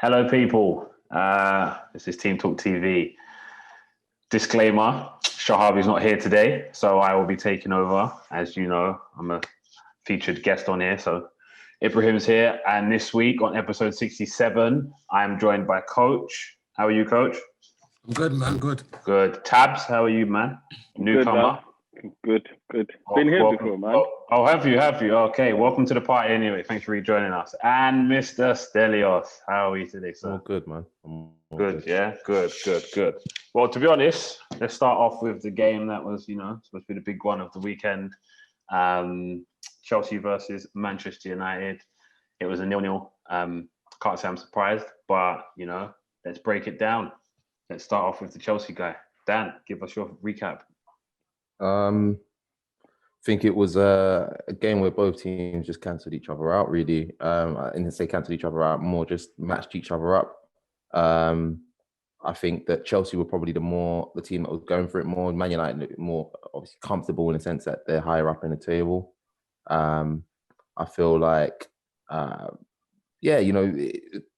Hello, people. This is Team Talk TV. Disclaimer, Shahabi's not here today, so I will be taking over. As you know, I'm a featured guest on here, so Ibrahim's here. And this week on episode 67, I am joined by Coach. How are you, Coach? I'm good, man. Good. Good. Tabs, how are you, man? Newcomer. Good. Been here before, man. Oh, have you? Okay, welcome to the party anyway. Thanks for rejoining us. And Mr. Stelios, how are you today, sir? All good, man. Good, yeah? Good. Well, to be honest, let's start off with the game that was, supposed to be the big one of the weekend. Chelsea versus Manchester United. It was a 0-0. Can't say I'm surprised, but, let's break it down. Let's start off with the Chelsea guy. Dan, give us your recap. I think it was a game where both teams just cancelled each other out, really. I didn't say cancelled each other out, more just matched each other up. I think that Chelsea were probably the team that was going for it more. Man United more obviously comfortable in the sense that they're higher up in the table. I feel like,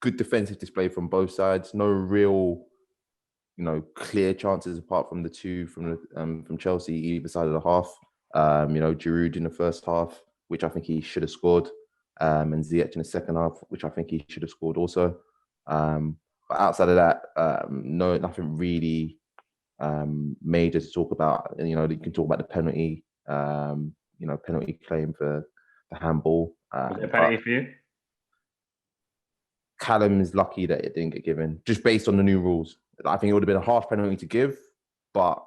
good defensive display from both sides. No real, clear chances apart from the two from Chelsea either side of the half. Giroud in the first half, which I think he should have scored, and Ziyech in the second half, which I think he should have scored also. But outside of that, nothing really major to talk about. And, you can talk about the penalty, penalty claim for the handball. Was it a penalty for you? Callum is lucky that it didn't get given, just based on the new rules. I think it would have been a harsh penalty to give, but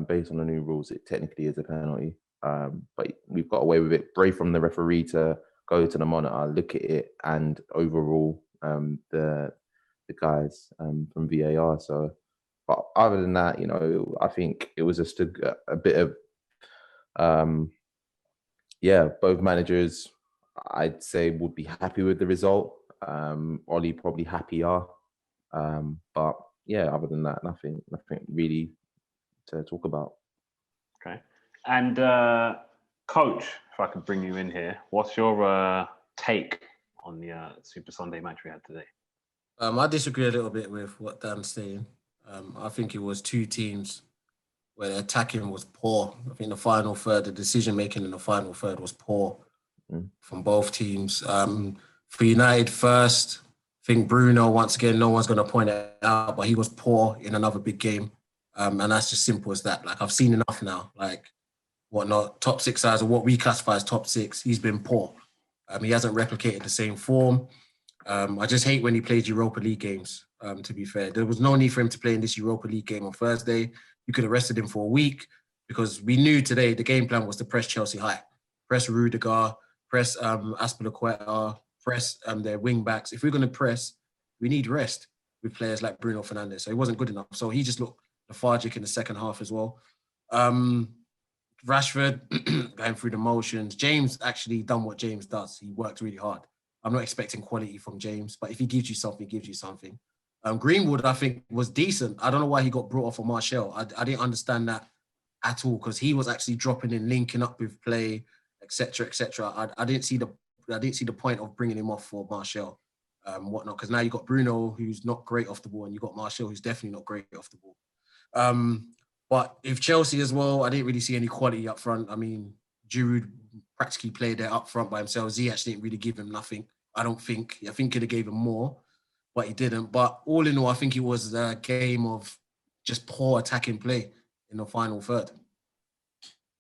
based on the new rules, it technically is a penalty. But we've got away with it. Brave from the referee to go to the monitor, look at it, and overrule the guys from VAR. So, but other than that, I think it was just a bit of both managers, I'd say, would be happy with the result. Ollie probably happier. But yeah, other than that, nothing really to talk about. Okay. And Coach, if I could bring you in here, what's your take on the Super Sunday match we had today? I disagree a little bit with what Dan's saying. I think it was two teams where the attacking was poor. I think the decision making in the final third was poor from both teams. For United first, I think Bruno, once again, no one's going to point it out, but he was poor in another big game. And that's just simple as that. Like, I've seen enough now. Like, top six sides, or what we classify as top six, he's been poor. He hasn't replicated the same form. I just hate when he plays Europa League games, to be fair. There was no need for him to play in this Europa League game on Thursday. You could have rested him for a week because we knew today the game plan was to press Chelsea high. Press Rudiger, press Azpilicueta, press their wing backs. If we're going to press, we need rest with players like Bruno Fernandes. So he wasn't good enough. So he just looked lethargic in the second half as well. Rashford going through the motions. James actually done what James does. He worked really hard. I'm not expecting quality from James, but if he gives you something, he gives you something. Greenwood, I think, was decent. I don't know why he got brought off for Martial. I didn't understand that at all because he was actually dropping in, linking up with play, etc., etc. I didn't see the point of bringing him off for Martial, whatnot. Because now you got Bruno, who's not great off the ball, and you got Martial, who's definitely not great off the ball. But if Chelsea as well, I didn't really see any quality up front. I mean, Giroud practically played there up front by himself. Ziyech didn't really give him nothing. I think he'd have gave him more, but he didn't. But all in all, I think it was a game of just poor attacking play in the final third.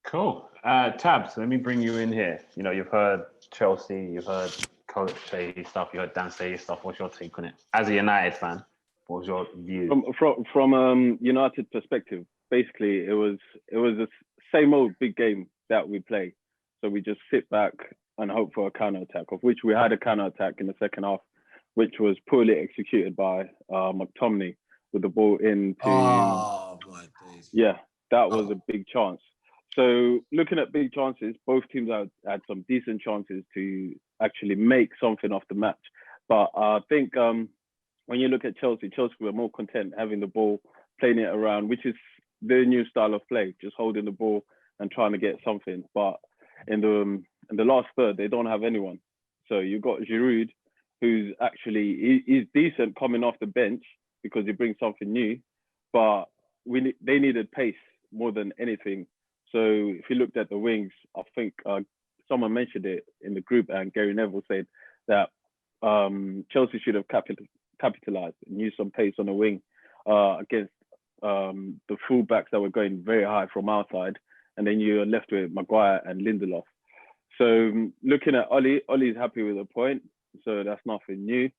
Cool. Tabs, let me bring you in here. You've heard Chelsea, you've heard Coach say his stuff, you heard Dan say his stuff. What's your take on it? As a United fan, what was your view? From United perspective, basically it was the same old big game that we play. So we just sit back and hope for a counter-attack, of which we had a counter-attack in the second half, which was poorly executed by McTominay with the ball into... Oh, my days. Yeah, that was a big chance. So looking at big chances, both teams had some decent chances to actually make something off the match. But I think when you look at Chelsea were more content having the ball, playing it around, which is their new style of play, just holding the ball and trying to get something. But in the last third, they don't have anyone. So you've got Giroud, who's actually he's decent coming off the bench because he brings something new, but they needed pace more than anything. So if you looked at the wings, I think someone mentioned it in the group, and Gary Neville said that Chelsea should have capitalized and used some pace on the wing against the fullbacks that were going very high from outside, and then you're left with Maguire and Lindelof. So looking at Ollie's happy with a point, so that's nothing new.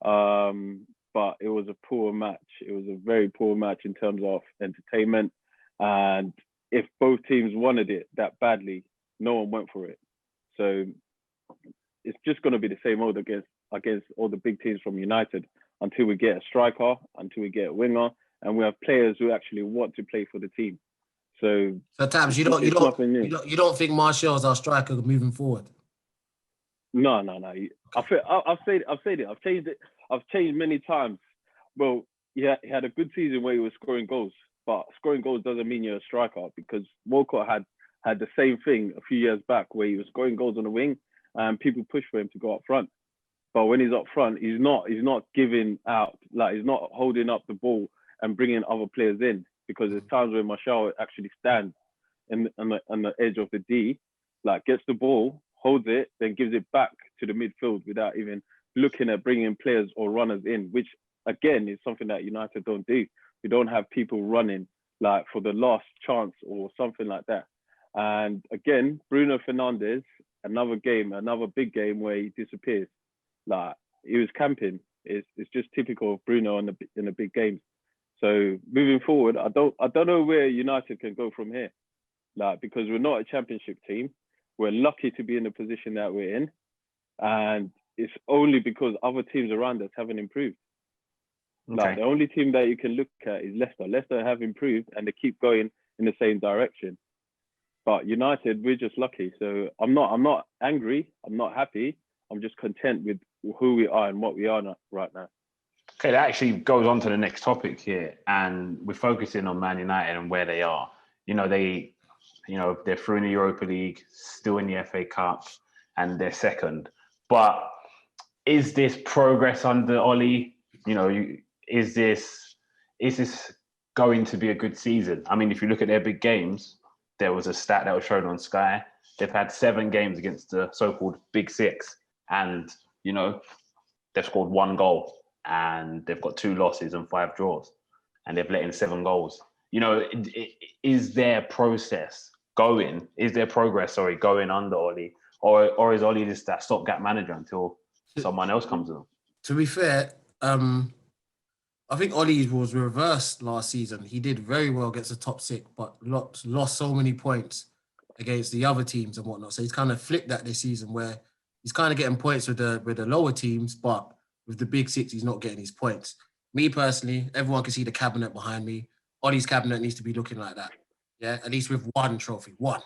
But it was a poor match. It was a very poor match in terms of entertainment. And if both teams wanted it that badly, no one went for it. So it's just going to be the same old against all the big teams from United until we get a striker, until we get a winger, and we have players who actually want to play for the team. So Tabs, you don't think Martial's our striker moving forward? No. I've said it. I've changed it. I've changed many times. Well, yeah, he had a good season where he was scoring goals, but scoring goals doesn't mean you're a striker, because Walcott had the same thing a few years back where he was scoring goals on the wing and people push for him to go up front. But when he's up front, he's not giving out, like he's not holding up the ball and bringing other players in, because there's times where Martial actually stands on the edge of the D, like gets the ball, holds it, then gives it back to the midfield without even looking at bringing players or runners in, which again is something that United don't do. We don't have people running like for the last chance or something like that. And again, Bruno Fernandes, another big game where he disappears. Like he was camping. It's just typical of Bruno in the big games. So moving forward, I don't know where United can go from here. Like, because we're not a championship team. We're lucky to be in the position that we're in. And it's only because other teams around us haven't improved. Okay. Like, the only team that you can look at is Leicester. Leicester have improved and they keep going in the same direction. But United, we're just lucky. So I'm not angry. I'm not happy. I'm just content with who we are and what we are right now. Okay, that actually goes on to the next topic here. And we're focusing on Man United and where they are. They're through in the Europa League, still in the FA Cup, and they're second. But is this progress under Ollie? Is this going to be a good season? I mean, if you look at their big games, there was a stat that was shown on Sky. They've had 7 games against the so-called Big Six, and they've scored 1 goal, and they've got 2 losses and 5 draws, and they've let in 7 goals. Is their progress going under Ollie, or is Ollie just that stopgap manager until someone else comes in? To be fair, I think Ollie was reversed last season. He did very well against the top 6, but lost so many points against the other teams and whatnot. So he's kind of flipped that this season, where he's kind of getting points with the lower teams, but with the big 6, he's not getting his points. Me personally, everyone can see the cabinet behind me. Ollie's cabinet needs to be looking like that. Yeah, at least with 1 trophy. 1.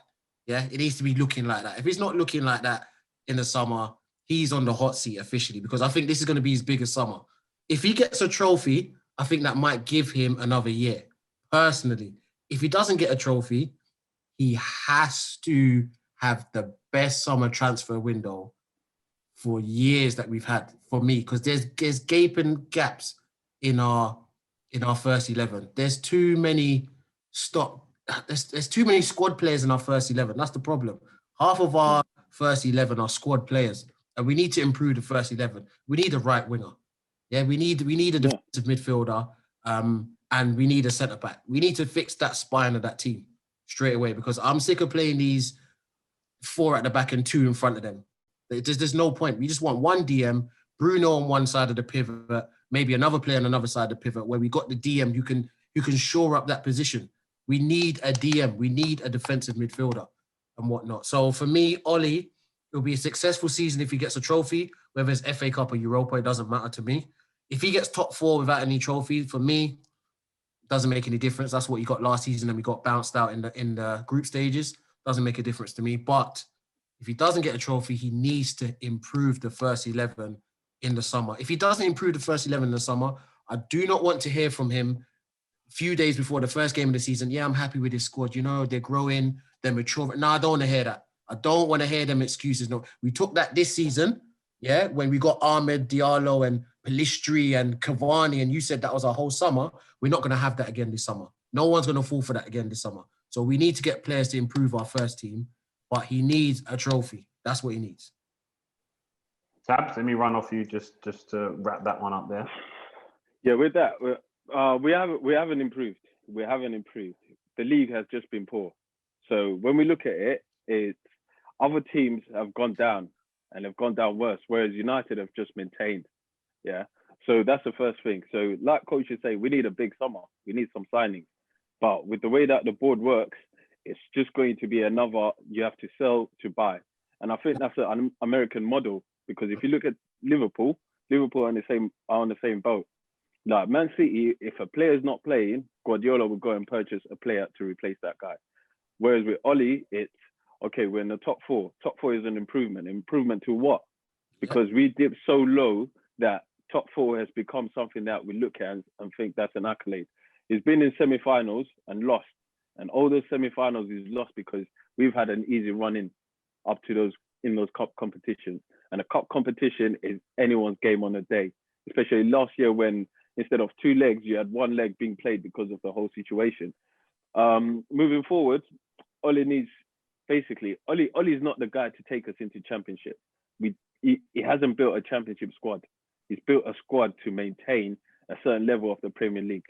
Yeah, it needs to be looking like that. If it's not looking like that in the summer, he's on the hot seat officially, because I think this is going to be his biggest summer. If he gets a trophy, I think that might give him another year. Personally, if he doesn't get a trophy, he has to have the best summer transfer window for years that we've had, for me, because there's gaping gaps in our first 11. There's too many there's too many squad players in our first 11. That's the problem. Half of our first 11 are squad players, and we need to improve the first 11. We need a right winger. Yeah, we need a defensive midfielder, and we need a centre back. We need to fix that spine of that team straight away, because I'm sick of playing these 4 at the back and 2 in front of them. There's no point. We just want 1 DM, Bruno on one side of the pivot, maybe another player on another side of the pivot, where we got the DM who can shore up that position. We need a DM. We need a defensive midfielder and whatnot. So for me, Ollie, it'll be a successful season if he gets a trophy, whether it's FA Cup or Europa, it doesn't matter to me. If he gets top 4 without any trophy, for me, it doesn't make any difference. That's what he got last season, and we got bounced out in the group stages. Doesn't make a difference to me. But if he doesn't get a trophy, he needs to improve the first 11 in the summer. If he doesn't improve the first 11 in the summer, I do not want to hear from him a few days before the first game of the season. Yeah, I'm happy with his squad. They're growing, they're maturing. No, I don't want to hear that. I don't want to hear them excuses. No, we took that this season, Yeah, when we got Ahmed, Diallo, and Pelistri and Cavani, and you said that was our whole summer, we're not going to have that again this summer. No one's going to fall for that again this summer. So we need to get players to improve our first team, but he needs a trophy. That's what he needs. Tabs, let me run off you just to wrap that one up there. Yeah, with that, we haven't improved. We haven't improved. The league has just been poor. So when we look at it, it's other teams have gone down and have gone down worse, whereas United have just maintained. Yeah. So that's the first thing. So like coaches say, we need a big summer. We need some signings. But with the way that the board works, it's just going to be another, you have to sell to buy. And I think that's an American model, because if you look at Liverpool are on the same boat. Like Man City, if a player is not playing, Guardiola will go and purchase a player to replace that guy. Whereas with Oli, it's, okay, we're in the top four. Top four is an improvement. Improvement to what? Because we dipped so low that top four has become something that we look at and think that's an accolade. He's been in semi-finals and lost. And all those semi-finals he's lost because we've had an easy run in up to those cup competitions. And a cup competition is anyone's game on a day, especially last year when instead of 2 legs, you had 1 leg being played because of the whole situation. Moving forward, Oli needs, basically, Oli's not the guy to take us into championship. He hasn't built a championship squad. He's built a squad to maintain a certain level of the Premier League.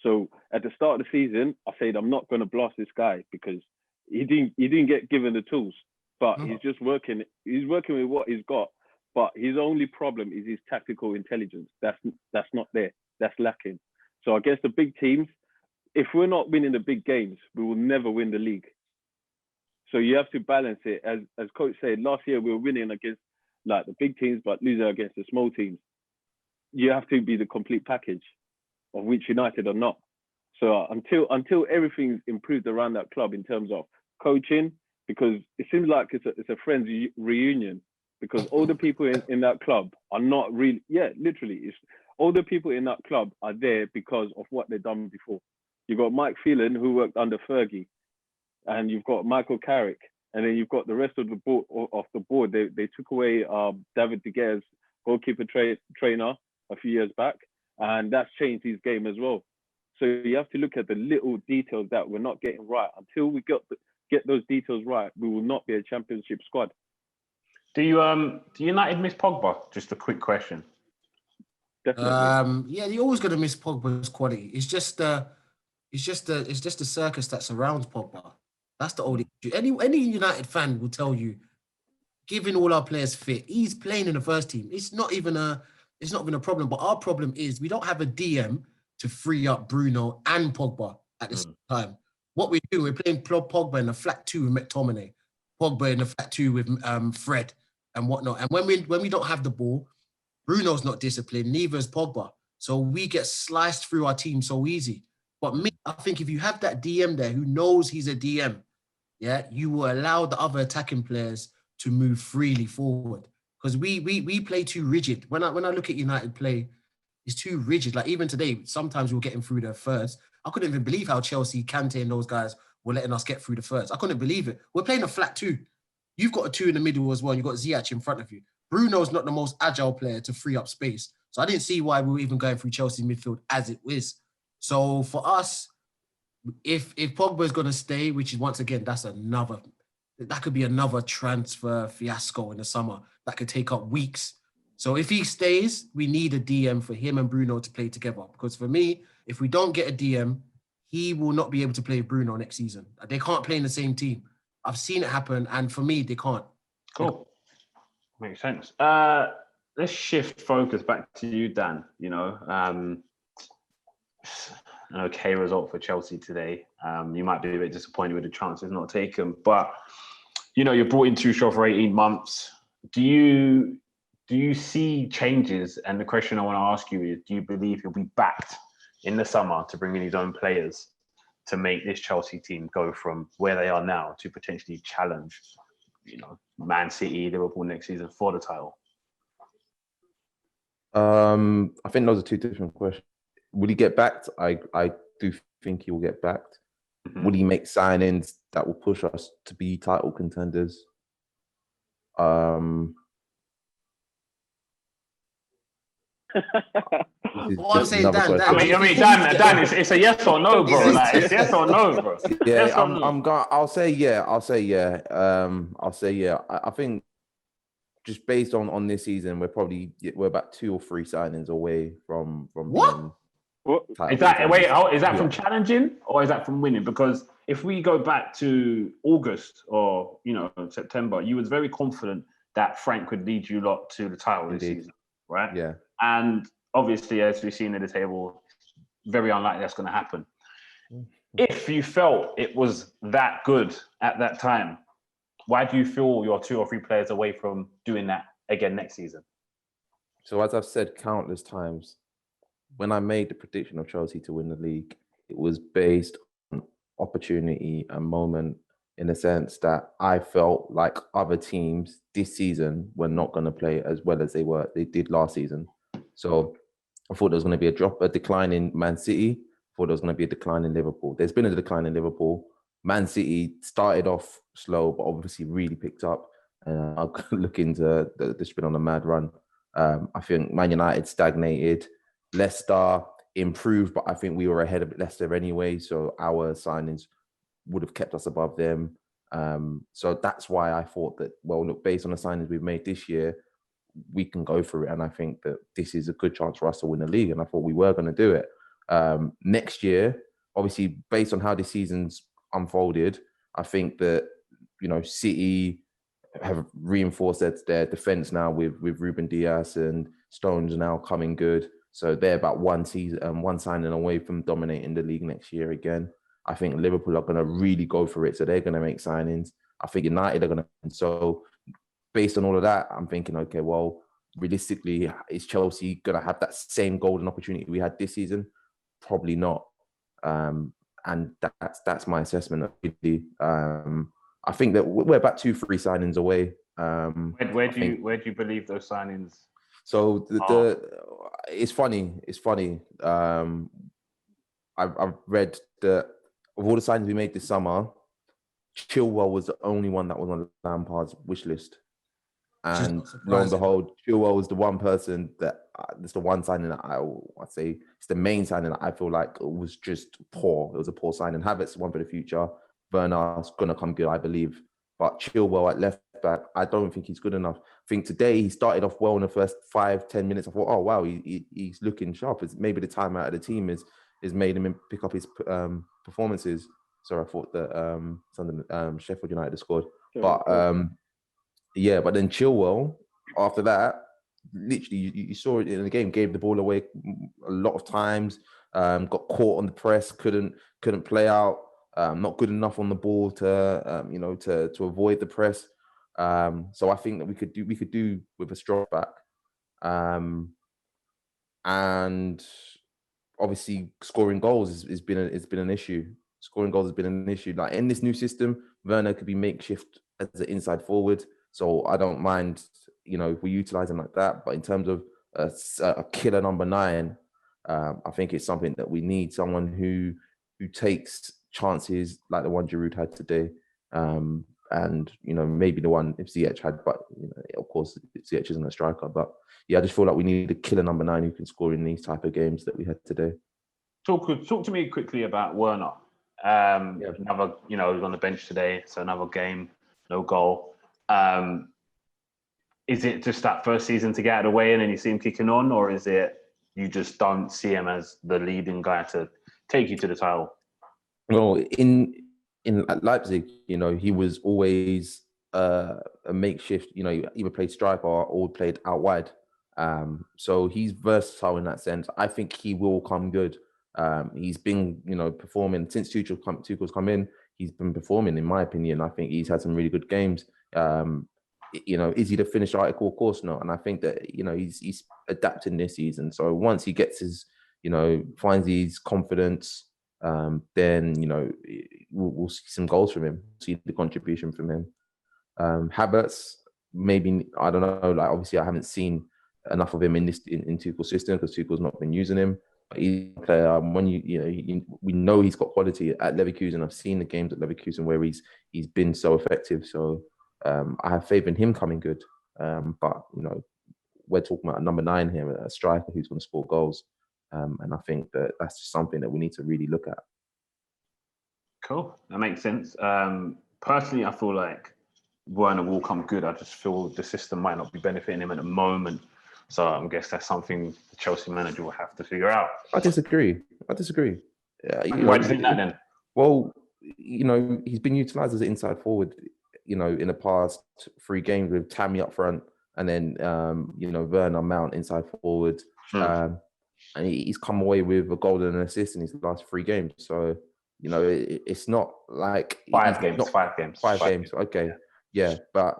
So at the start of the season, I said, I'm not going to blast this guy because he didn't get given the tools, but he's just working. He's working with what he's got, but his only problem is his tactical intelligence. That's not there. That's lacking. So I guess the big teams, if we're not winning the big games, we will never win the league. So you have to balance it. As coach said, last year we were winning against like the big teams, but losing against the small teams. You have to be the complete package, of which United are not. So until everything's improved around that club in terms of coaching, because it seems like it's a friends reunion, because all the people in that club are not really, literally, it's all the people in that club are there because of what they've done before. You've got Mike Phelan, who worked under Fergie, and you've got Michael Carrick, and then you've got the rest of the board. They took away David De Gea's goalkeeper trainer a few years back, and that's changed his game as well. So you have to look at the little details that we're not getting right. Until we get those details right, we will not be a championship squad. Do United miss Pogba? Just a quick question. Definitely. You're always going to miss Pogba's quality. It's just the circus that surrounds Pogba. That's the only issue. Any United fan will tell you, given all our players fit, he's playing in the first team. It's not even a problem. But our problem is we don't have a DM to free up Bruno and Pogba at the same time. What we do, we're playing Pogba in a flat 2 with McTominay, Pogba in a flat 2 with Fred and whatnot. And when we don't have the ball, Bruno's not disciplined, neither is Pogba. So we get sliced through our team so easy. But me, I think if you have that DM there who knows he's a DM, you will allow the other attacking players to move freely forward. Because we play too rigid. When I look at United play, it's too rigid. Like even today, sometimes we're getting through the thirds. I couldn't even believe how Chelsea, Kante and those guys were letting us get through the thirds. I couldn't believe it. We're playing a flat 2. You've got a 2 in the middle as well. You've got Ziyech in front of you. Bruno's not the most agile player to free up space. So I didn't see why we were even going through Chelsea midfield as it is. So for us, if Pogba is going to stay, which is once again, that could be another transfer fiasco in the summer that could take up weeks. So if he stays, we need a DM for him and Bruno to play together. Because for me, if we don't get a DM, he will not be able to play Bruno next season. They can't play in the same team. I've seen it happen, and for me, they can't. Cool. Makes sense. Let's shift focus back to you, Dan. An okay result for Chelsea today. You might be a bit disappointed with the chances not taken, but you're brought into Tuchel for 18 months. Do you see changes? And the question I want to ask you is, do you believe he'll be backed in the summer to bring in his own players to make this Chelsea team go from where they are now to potentially challenge, Man City, Liverpool next season for the title? I think those are 2 different questions. Will he get backed? I do think he will get backed. Will he make signings that will push us to be title contenders? This is What I'm just saying, another Dan, question. Dan, it's a yes or no, bro. Like, it's yes or no, bro. Yeah, Yes or no? I'm going. I'll say yeah. I'll say yeah. I think just based on this season, we're about 2 or 3 signings away from What? being What? title Is that contenders. is that from Yeah. challenging or is that from winning? Because if we go back to August or September, you was very confident that Frank would lead you lot to the title this Indeed. season, right? Yeah. And obviously, as we've seen at the table, very unlikely that's going to happen. If you felt it was that good at that time, why do you feel you're 2 or 3 players away from doing that again next season? So as I've said countless times, when I made the prediction of Chelsea to win the league, it was based on opportunity and moment, in the sense that I felt like other teams this season were not going to play as well as they did last season. So I thought there was going to be a decline in Man City. I thought there was going to be a decline in Liverpool. There's been a decline in Liverpool. Man City started off slow, but obviously really picked up. I'll look into the spin on a mad run. I think Man United stagnated. Leicester improved, but I think we were ahead of Leicester anyway, so our signings would have kept us above them. So that's why I thought that, well, look, based on the signings we've made this year, we can go for it. And I think that this is a good chance for us to win the league. And I thought we were going to do it. Next year, obviously, based on how the season's unfolded, I think that, City have reinforced their defense now with Ruben Dias, and Stones now coming good. So they're about one signing away from dominating the league next year again. I think Liverpool are going to really go for it. So they're going to make signings. I think United are going to. So based on all of that, I'm thinking, okay, well, realistically, is Chelsea going to have that same golden opportunity we had this season? Probably not. And that's my assessment of it. I think that we're about 2-3 signings away. Where do you believe those signings? So it's funny. I've read that of all the signings we made this summer, Chilwell was the only one that was on Lampard's wish list. And lo and behold, Chilwell was the one person that's the one signing that I'd say it's the main signing that I feel like was just poor. It was a poor signing. Havertz one for the future. Werner's going to come good, I believe. But Chilwell at left back, I don't think he's good enough. I think today he started off well in the first 5-10 minutes. I thought, oh, wow, he's looking sharp. It's maybe the time out of the team is made him pick up his performances. So I thought that Sheffield United had scored. But but then Chilwell, after that, literally you saw it in the game, gave the ball away a lot of times, got caught on the press, couldn't play out, not good enough on the ball to avoid the press. So I think that we could do with a strong back. And obviously scoring goals has been an issue. Scoring goals has been an issue. Like in this new system, Werner could be makeshift as an inside forward. So I don't mind, if we utilize him like that. But in terms of a killer number 9, I think it's something that we need. Someone who takes chances like the one Giroud had today. And, maybe the one if Ziyech had, but, of course, Ziyech isn't a striker. But, yeah, I just feel like we need a killer number 9 who can score in these type of games that we had today. Talk to me quickly about Werner. Another, he was on the bench today, so another game, no goal. Is it just that first season to get out of the way and then you see him kicking on, or is it you just don't see him as the leading guy to take you to the title? Well, at Leipzig, he was always a makeshift. He either played striker or played out wide. So he's versatile in that sense. I think he will come good. He's been, performing since Tuchel's come in. He's been performing, in my opinion. I think he's had some really good games. Is he the finished article? Of course not. And I think that, he's adapting this season. So once he gets his, finds his confidence, then, we'll see some goals from him, see the contribution from him. Havertz, maybe, I don't know, like obviously I haven't seen enough of him in Tuchel's system because Tuchel's not been using him. But he's a player, we know he's got quality at Leverkusen. I've seen the games at Leverkusen where he's been so effective. So I have faith in him coming good. But we're talking about a number 9 here, a striker who's going to score goals. And I think that that's just something that we need to really look at. Cool, that makes sense. Personally, I feel like Werner will come good. I just feel the system might not be benefiting him at the moment. So I guess that's something the Chelsea manager will have to figure out. I disagree. Why do you think that then? Well, he's been utilised as an inside forward, in the past 3 games with Tammy up front and then, Werner Mount inside forward. And he's come away with a goal and an assist in his last 3 games. So, it's not like... 5 games. 5 games. 5 games, okay. Yeah, but,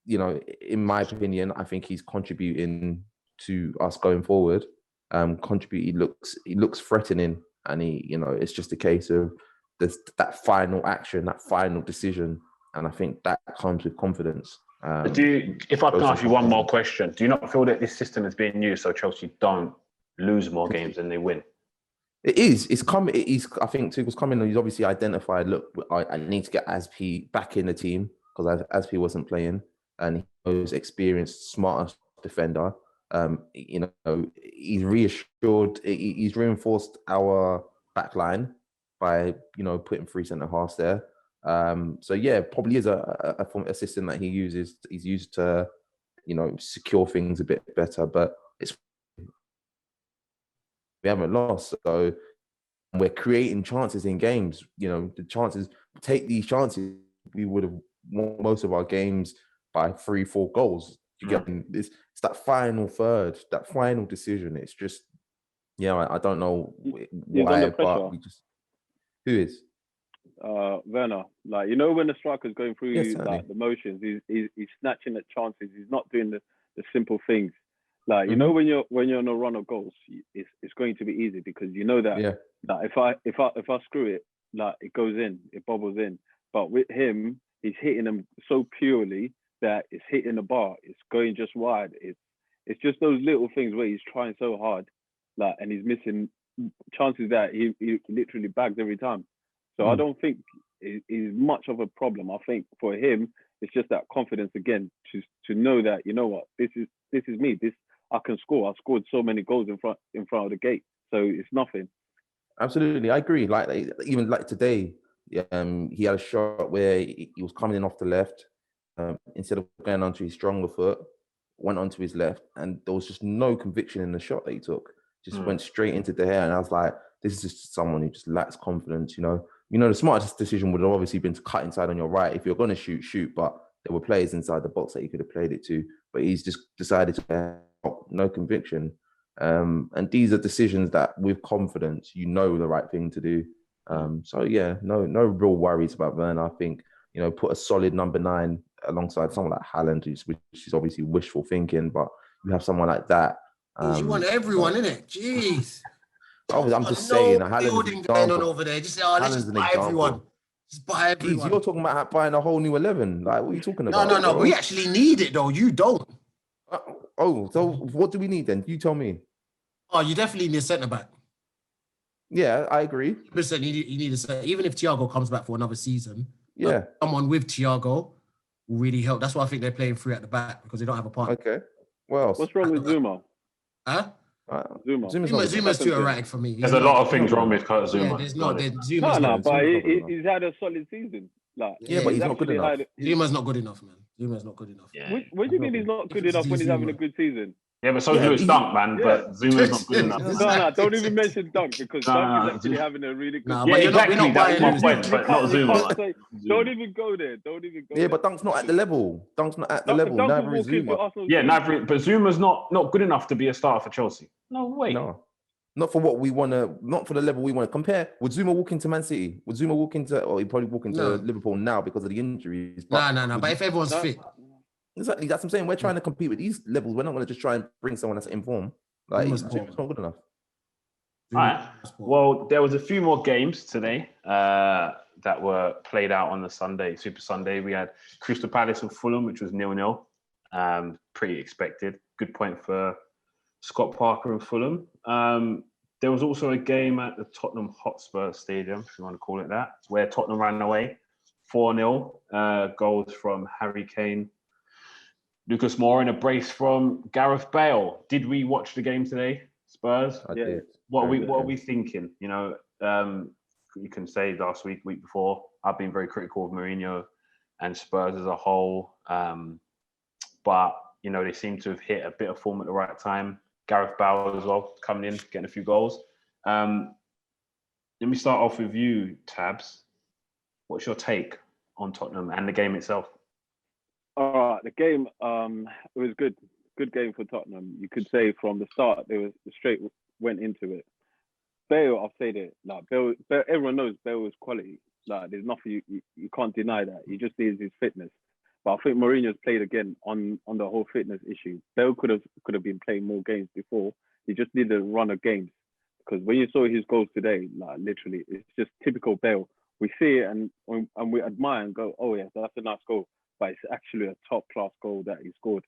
in my opinion, I think he's contributing to us going forward. He looks threatening, and it's just a case of that final action, that final decision, and I think that comes with confidence. If I can ask you one more question, do you not feel that this system is being used so Chelsea don't lose more games than they win? It is. It's coming. I think Tuchel's coming. He's obviously identified. Look, I need to get Aspi back in the team because Aspi wasn't playing, and he was experienced, smarter defender. He's reassured. He's reinforced our back line by putting 3 centre halves there. So yeah, probably is a system that he's used to secure things a bit better. But we haven't lost, so we're creating chances in games. The chances, take these chances, we would have won most of our games by 3-4 goals. It's that final third, that final decision. It's just, I don't know why, but who is? Werner. Like, when the striker's going through the motions, he's snatching at chances. He's not doing the simple things. Like, when you're on a run of goals, it's going to be easy because that that if I screw it, like, it goes in, it bubbles in. But with him, he's hitting them so purely that it's hitting the bar. It's going just wide. It's just those little things where he's trying so hard, like, and he's missing chances that he literally bags every time. So I don't think it's much of a problem. I think for him, it's just that confidence again to know that, this is me. I can score. I scored so many goals in front of the gate. So it's nothing. Absolutely, I agree. Like, even like today, he had a shot where he was coming in off the left. Instead of going onto his stronger foot, went onto his left, and there was just no conviction in the shot that he took. Just went straight into the hair, and I was like, this is just someone who just lacks confidence. The smartest decision would have obviously been to cut inside on your right. If you're going to shoot, but there were players inside the box that he could have played it to, but he's just decided to no conviction. And these are decisions that, with confidence, the right thing to do. So yeah, no real worries about Werner. I think put a solid number 9 alongside someone like Haaland, which is obviously wishful thinking, but you have someone like that. You want everyone, innit? Jeez. I'm just saying, building going on over there. Just say, let's just buy everyone. Just buy everyone. Jeez, you're talking about buying a whole new 11. Like, what are you talking about? No. Bro? We actually need it though. You don't. So what do we need then? You tell me. Oh, you definitely need a centre back. Yeah, I agree. Listen, you need a centre. Even if Thiago comes back for another season, someone with Thiago will really help. That's why I think they're playing 3 at the back, because they don't have a partner. Okay. Well, what's wrong with Zuma? Huh? Zuma's too erratic for me. There's a lot of things wrong with Kurt Zuma. Yeah, there's not. No, but he's had a solid season. Like, but he's not good enough. Zuma's not good enough, man. Zuma's not good enough. Yeah. What do you mean he's not good enough when he's having a good season? Yeah, but so is Lewis Dunk, man. But Zuma's not good enough. No, don't even mention Dunk, because Dunk is actually having a really good season. Yeah, exactly. That's my point, but not Zuma. Don't even go there. Yeah, but Dunk's not at the level. Neither is Zuma. Yeah, but Zuma's not good enough to be a starter for Chelsea. No way. No. Not for what we want to, not for the level we want to compare. Would Zuma walk into Man City? Would Zuma walk into, or he'd probably walk into Liverpool now because of the injuries? No. But if everyone's fit. Exactly, that's what I'm saying. We're trying to compete with these levels. We're not going to just try and bring someone that's in form. Like, it's not good enough. All right. Well, there was a few more games today that were played out on the Sunday, Super Sunday. We had Crystal Palace and Fulham, which was 0-0. Pretty expected. Good point for Scott Parker and Fulham. There was also a game at the Tottenham Hotspur Stadium, if you want to call it that, where Tottenham ran away 4-0. Goals from Harry Kane Lucas Moore in a brace from Gareth Bale. Did we watch the game today, Spurs? I did. What are Very we thinking? You know, you can say last week before, I've been very critical of Mourinho and Spurs as a whole. But, you know, they seem to have hit a bit of form at the right time. Gareth Bale as well, coming in, getting a few goals. Let me start off with you, Tabs. What's your take on Tottenham and the game itself? All right, the game, it was good. Good game for Tottenham. You could say from the start, they were straight went into it. Bale, I've said it. Like Bale, everyone knows Bale is quality. Like there's nothing you can't deny that. He just needs his fitness. But I think Mourinho's played again on the whole fitness issue. Bale could have been playing more games before. He just needed a run of games. Because when you saw his goals today, like literally, it's just typical Bale. We see it and we admire and go, oh yeah, that's a nice goal. But it's actually a top class goal that he scored.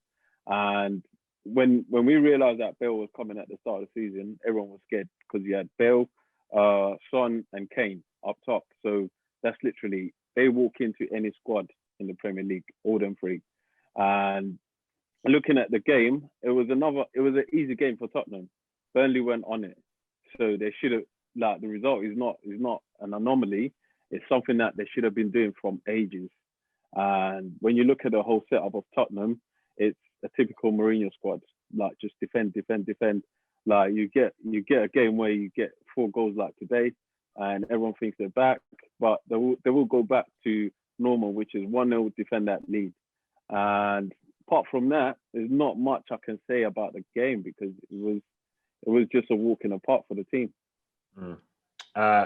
And when we realized that Bale was coming at the start of the season, everyone was scared because you had Bale, Son, and Kane up top. So that's literally, they walk into any squad in the Premier League, all them three. And looking at the game, it was an easy game for Tottenham. Burnley went on it, so they should have. Like the result is not an anomaly. It's something that they should have been doing from ages. And when you look at the whole setup of Tottenham, it's a typical Mourinho squad. Like just defend. Like you get a game where you get 4 goals like today, and everyone thinks they're back, but they will go back to normal, which is 1-0, defend that lead. And apart from that, there's not much I can say about the game because it was just a walk in the park for the team.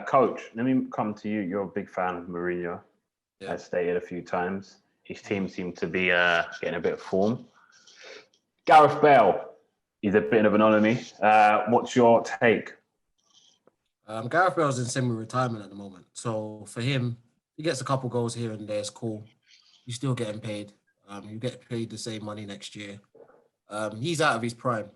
Coach, let me come to you. You're a big fan of Mourinho, as stated a few times. His team seemed to be getting a bit of form. Gareth Bale, he's a bit of an anomaly. What's your take? Gareth Bale's in semi-retirement at the moment. So for him, he gets a couple goals here and there. It's cool. You're still getting paid. You get paid the same money next year. He's out of his prime.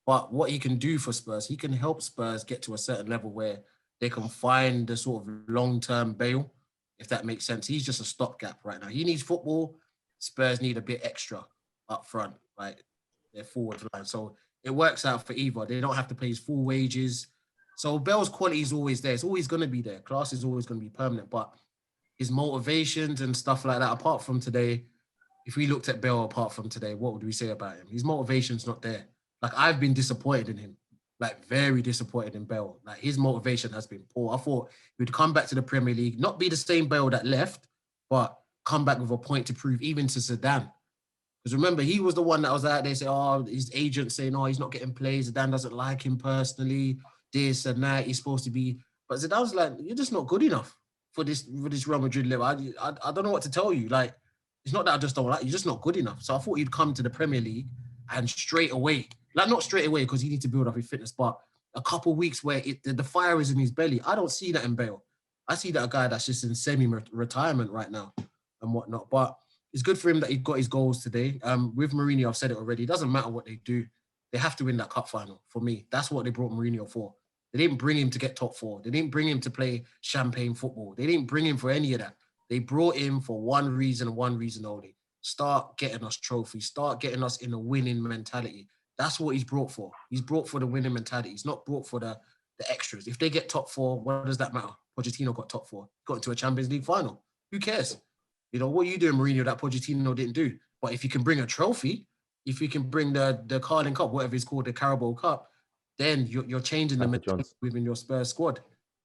But what he can do for Spurs, he can help Spurs get to a certain level where they can find the sort of long-term Bale, if that makes sense. He's just a stopgap right now. He needs football. Spurs need a bit extra up front, like their forward line. So it works out for either. They don't have to pay his full wages. So Bale's quality is always there. It's always going to be there. Class is always going to be permanent. But his motivations and stuff like that, apart from today, if we looked at Bale apart from today, what would we say about him? His motivation's not there. Like, I've been disappointed in him. Like, very disappointed in Bale. Like, his motivation has been poor. I thought he would come back to the Premier League, not be the same Bale that left, but come back with a point to prove, even to Zidane. Because remember, he was the one that was out there saying, oh, his agent saying, oh, he's not getting plays. Zidane doesn't like him personally. This and that. He's supposed to be. But Zidane was like, you're just not good enough for this Real Madrid level. I don't know what to tell you. Like, it's not that I just don't like you. You're just not good enough. So I thought he'd come to the Premier League and straight away, like not straight away because he needs to build up his fitness, but a couple of weeks where the fire is in his belly. I don't see that in Bale. I see that a guy that's just in semi-retirement right now and whatnot. But it's good for him that he got his goals today. With Mourinho, I've said it already. It doesn't matter what they do. They have to win that cup final for me. That's what they brought Mourinho for. They didn't bring him to get top 4. They didn't bring him to play champagne football. They didn't bring him for any of that. They brought him for one reason and one reason only. Start getting us trophies. Start getting us in a winning mentality. That's what he's brought for. He's brought for the winning mentality. He's not brought for the extras. If they get top 4, what does that matter? Pochettino got top 4. Got into a Champions League final. Who cares? You know, what are you doing, Mourinho, that Pochettino didn't do? But if you can bring a trophy, if you can bring the Carling Cup, whatever it's called, the Carabao Cup, then you're changing the mentality within your Spurs squad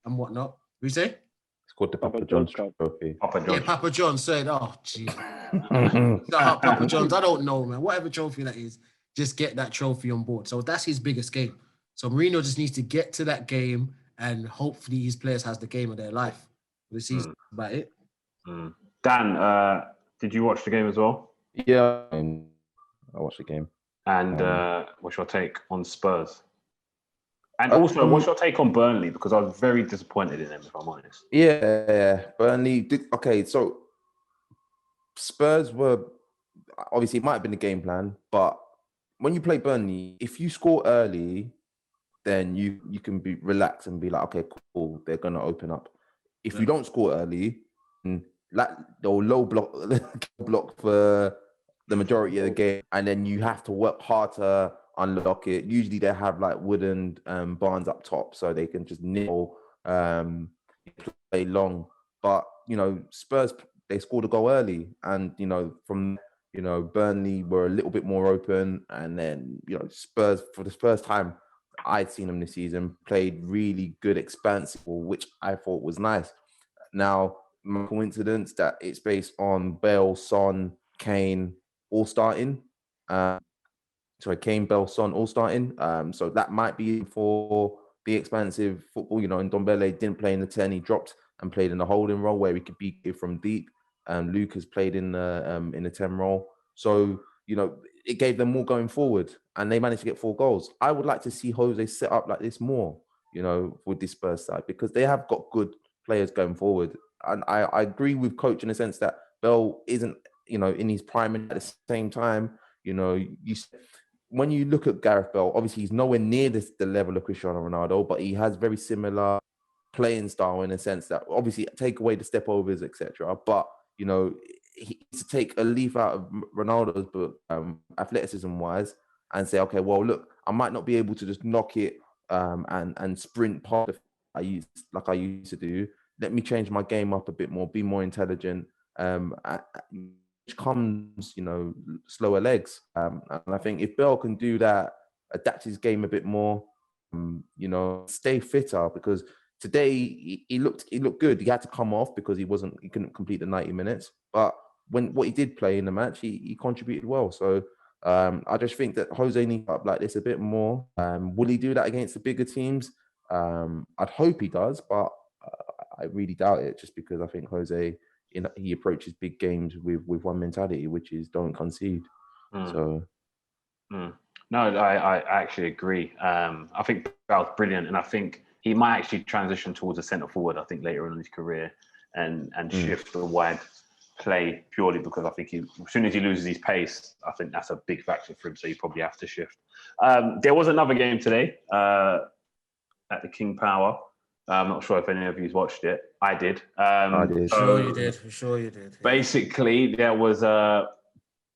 and whatnot. What do you say? It's called the Papa John's trophy. Papa John. Yeah, Papa John said, oh, gee. Papa John's, I don't know, man. Whatever trophy that is, just get that trophy on board. So that's his biggest game. So Mourinho just needs to get to that game and hopefully his players has the game of their life. This is about it. Dan, did you watch the game as well? Yeah, I watched the game. And what's your take on Spurs? And also, what's your take on Burnley? Because I was very disappointed in them, if I'm honest. Yeah. Burnley. Okay, so Spurs were, obviously, it might have been the game plan, but when you play Burnley, if you score early, then you can be relaxed and be like, okay, cool, they're going to open up. If you don't score early, like they'll low block for the majority of the game, and then you have to work hard to unlock it. Usually they have like wooden barns up top, so they can just nibble, play long. But Spurs, they scored a goal early, and from Burnley were a little bit more open, and then Spurs, for the first time I'd seen them this season, played really good expansive, which I thought was nice. Now, my coincidence that it's based on Bale, Son, Kane all starting. Kane, Bale, Son all starting. So that might be for the expansive football. And Ndombele didn't play in the 10. He dropped and played in the holding role where he could be from deep. Lucas played in the 10 role. So, it gave them more going forward, and they managed to get 4 goals. I would like to see Jose set up like this more, with this Spurs side, because they have got good players going forward. And I agree with coach in the sense that Bell isn't, in his prime, and at the same time, when you look at Gareth Bale, obviously he's nowhere near the level of Cristiano Ronaldo, but he has very similar playing style in a sense that obviously take away the step overs, etc. But he needs to take a leaf out of Ronaldo's book, athleticism wise, and say, okay, well, look, I might not be able to just knock it and sprint past I used to do. Let me change my game up a bit more, be more intelligent, which comes, slower legs. And I think if Bale can do that, adapt his game a bit more, stay fitter, because today he looked good. He had to come off because he couldn't complete the 90 minutes. But what he did play in the match, he contributed well. So I just think that Jose needs to up like this a bit more. Will he do that against the bigger teams? I'd hope he does, but I really doubt it, just because I think Jose, he approaches big games with one mentality, which is don't concede. So, no, I actually agree. I think Bale's brilliant, and I think he might actually transition towards a centre forward. I think later on in his career, and shift the wide play purely because I think as soon as he loses his pace, I think that's a big factor for him. So you probably have to shift. There was another game today at the King Power. I'm not sure if any of you watched it. I did. I did. Sure you did. Basically, there was a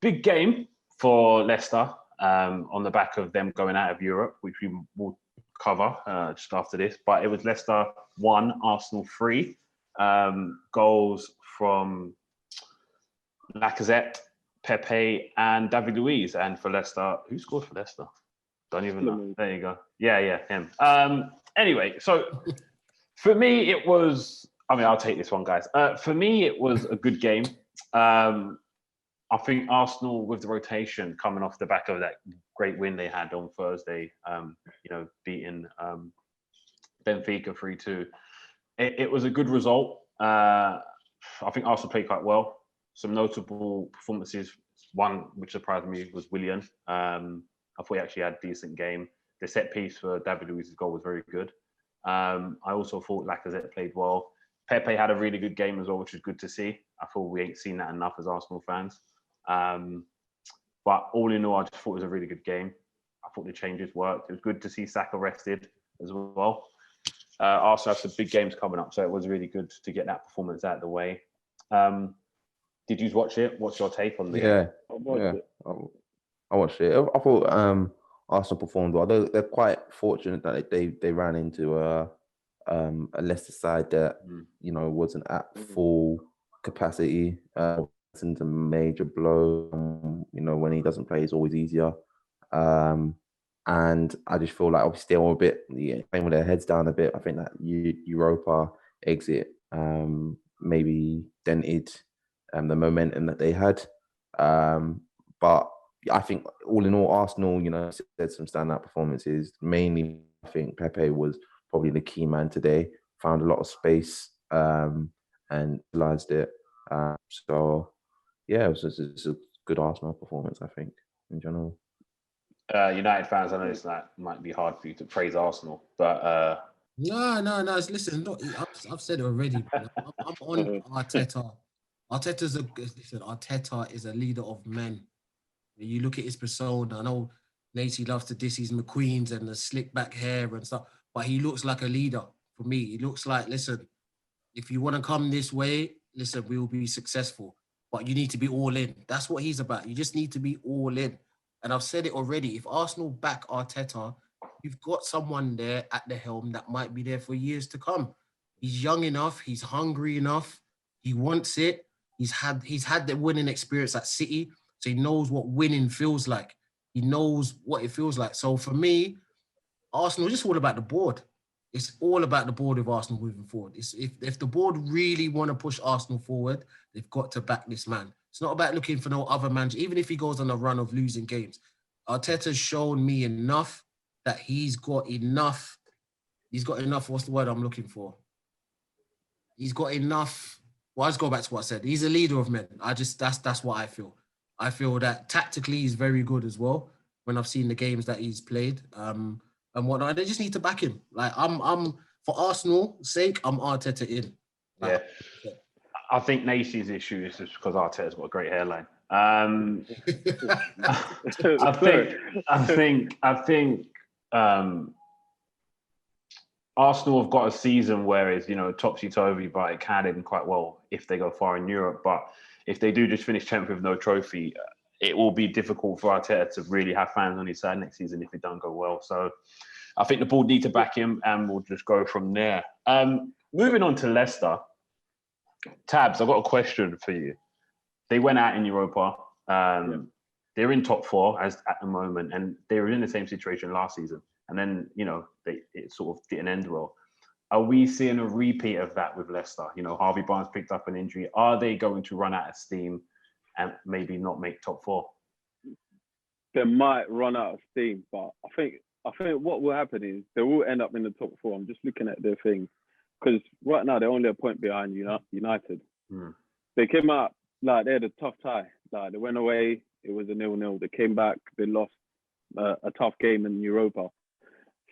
big game for Leicester on the back of them going out of Europe, which we will cover just after this. But it was Leicester 1, Arsenal 3. Goals from Lacazette, Pepe, and David Luiz. And for Leicester, who scored for Leicester? Don't even know. There you go. Yeah, him. Anyway, so for me, it was... I'll take this one, guys. For me, it was a good game. I think Arsenal, with the rotation coming off the back of that great win they had on Thursday, beating Benfica 3-2, it was a good result. I think Arsenal played quite well. Some notable performances. One which surprised me was Willian. I thought he actually had a decent game. The set piece for David Luiz's goal was very good. I also thought Lacazette played well. Pepe had a really good game as well, which is good to see. I thought we ain't seen that enough as Arsenal fans. But all in all, I just thought it was a really good game. I thought the changes worked. It was good to see Saka rested as well. Arsenal have some big games coming up, so it was really good to get that performance out of the way. Did you watch it? What's your take on this? Yeah. I watched it. I thought Arsenal performed well. They're quite fortunate that they ran into a Leicester side that wasn't at full capacity. It's a major blow. When he doesn't play, it's always easier. And I just feel like obviously they were a bit playing with their heads down a bit. I think that Europa exit maybe dented the momentum that they had. But I think all in all, Arsenal, said some standout performances. Mainly, I think Pepe was probably the key man today. Found a lot of space and realised it. So, yeah, it's a good Arsenal performance, I think, in general. United fans, I know it's might be hard for you to praise Arsenal, but No. Listen, I've said it already. I'm on Arteta. Arteta is a leader of men. You look at his persona. I know Nacy loves to diss his McQueens and the slick back hair and stuff, but he looks like a leader for me. He looks like, listen, if you want to come this way, listen, we will be successful. but you need to be all in. That's what he's about. You just need to be all in. And I've said it already. If Arsenal back Arteta, you've got someone there at the helm that might be there for years to come. He's young enough. He's hungry enough. He wants it. He's had the winning experience at City, so he knows what winning feels like. He knows what it feels like. So for me, Arsenal is just all about the board. It's all about the board of Arsenal moving forward. If the board really want to push Arsenal forward, they've got to back this man. It's not about looking for no other manager, even if he goes on a run of losing games. Arteta's shown me enough that he's got enough. What's the word I'm looking for? He's got enough. Well, let's go back to what I said. He's a leader of men. That's what I feel. I feel that tactically he's very good as well. When I've seen the games that he's played, and whatnot, they just need to back him. Like I'm for Arsenal's sake, I'm Arteta in. Like, yeah. I think Nacy's issue is just because Arteta's got a great hairline. I think Arsenal have got a season where it's, topsy-turvy, but it can end quite well if they go far in Europe. But if they do just finish 10th with no trophy, it will be difficult for Arteta to really have fans on his side next season if it don't go well. So I think the board need to back him, and we'll just go from there. Moving on to Leicester. Tabs, I've got a question for you. They went out in Europa. They're in top four at the moment, and they were in the same situation last season. And then, it sort of didn't end well. Are we seeing a repeat of that with Leicester? Harvey Barnes picked up an injury. Are they going to run out of steam and maybe not make top four? They might run out of steam, but I think what will happen is they will end up in the top four. I'm just looking at their thing, because right now they're only a point behind United. They came out like they had a tough tie. Like they went away, it was a 0-0. They came back, they lost a tough game in Europa.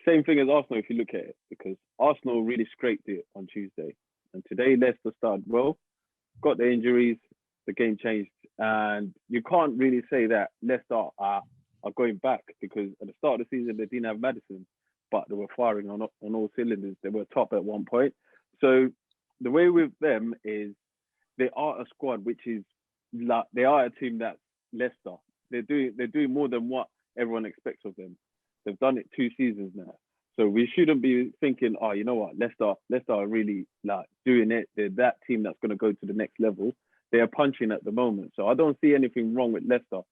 Same thing as Arsenal if you look at it, because Arsenal really scraped it on Tuesday. And today Leicester started well, got the injuries, the game changed. And you can't really say that Leicester are going back, because at the start of the season they didn't have Maddison, but they were firing on all cylinders. They were top at one point. So the way with them is they are a squad which is like, they are a team that's Leicester. They're doing more than what everyone expects of them. They've done it 2 seasons now. So we shouldn't be thinking, oh, you know what, Leicester are really like doing it. They're that team that's going to go to the next level. They are punching at the moment. So I don't see anything wrong with Leicester.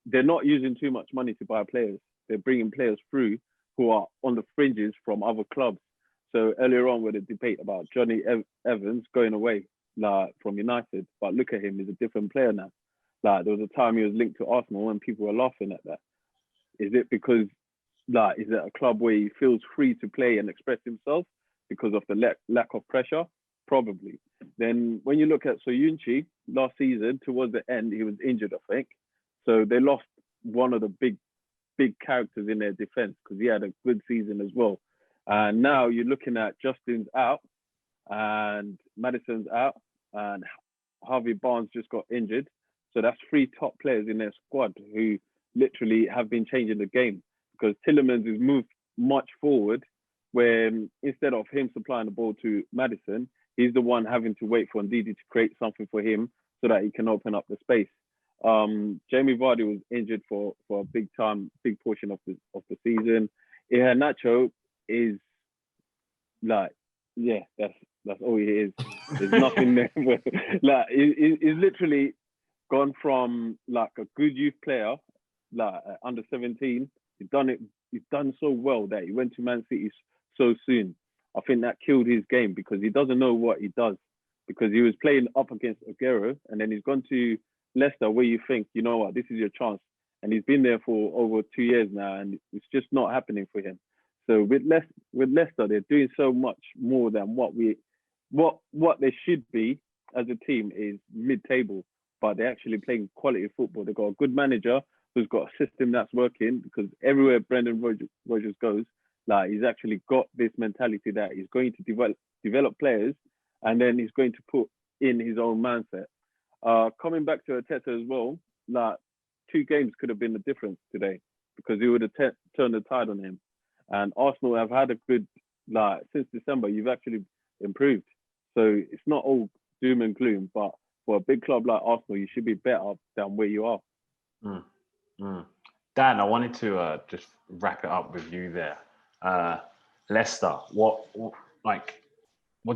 They're not using too much money to buy players. They're bringing players through who are on the fringes from other clubs. So earlier on with the debate about Johnny Evans going away from United, but look at him, he's a different player now. Like there was a time he was linked to Arsenal and people were laughing at that. Is it because is it a club where he feels free to play and express himself because of the lack of pressure? Probably. Then when you look at Soyunchi last season, towards the end, he was injured, I think. So they lost one of the big characters in their defense, because he had a good season as well. And now you're looking at Justin's out and Maddison's out and Harvey Barnes just got injured. So that's 3 top players in their squad who literally have been changing the game, because Tielemans has moved much forward, where instead of him supplying the ball to Maddison, he's the one having to wait for Ndidi to create something for him so that he can open up the space. Jamie Vardy was injured for a big portion of the season. Iheanacho is like, yeah, that's all he is. There's nothing there. Like he's literally gone from like a good youth player, like under 17. He's done so well that he went to Man City so soon. I think that killed his game, because he doesn't know what he does, because he was playing up against Aguero, and then he's gone to Leicester, where you think, you know what, this is your chance. And he's been there for over 2 years now, and it's just not happening for him. So with Leicester, they're doing so much more than what they should be as a team is mid-table, but they're actually playing quality football. They've got a good manager who's got a system that's working, because everywhere Brendan Rodgers goes, like he's actually got this mentality that he's going to develop players, and then he's going to put in his own mindset. Coming back to Arteta as well, like 2 games could have been the difference today, because he would have turned the tide on him. And Arsenal have had a good, since December, you've actually improved. So it's not all doom and gloom, but for a big club like Arsenal, you should be better than where you are. Mm, mm. Dan, I wanted to just wrap it up with you there. Leicester, what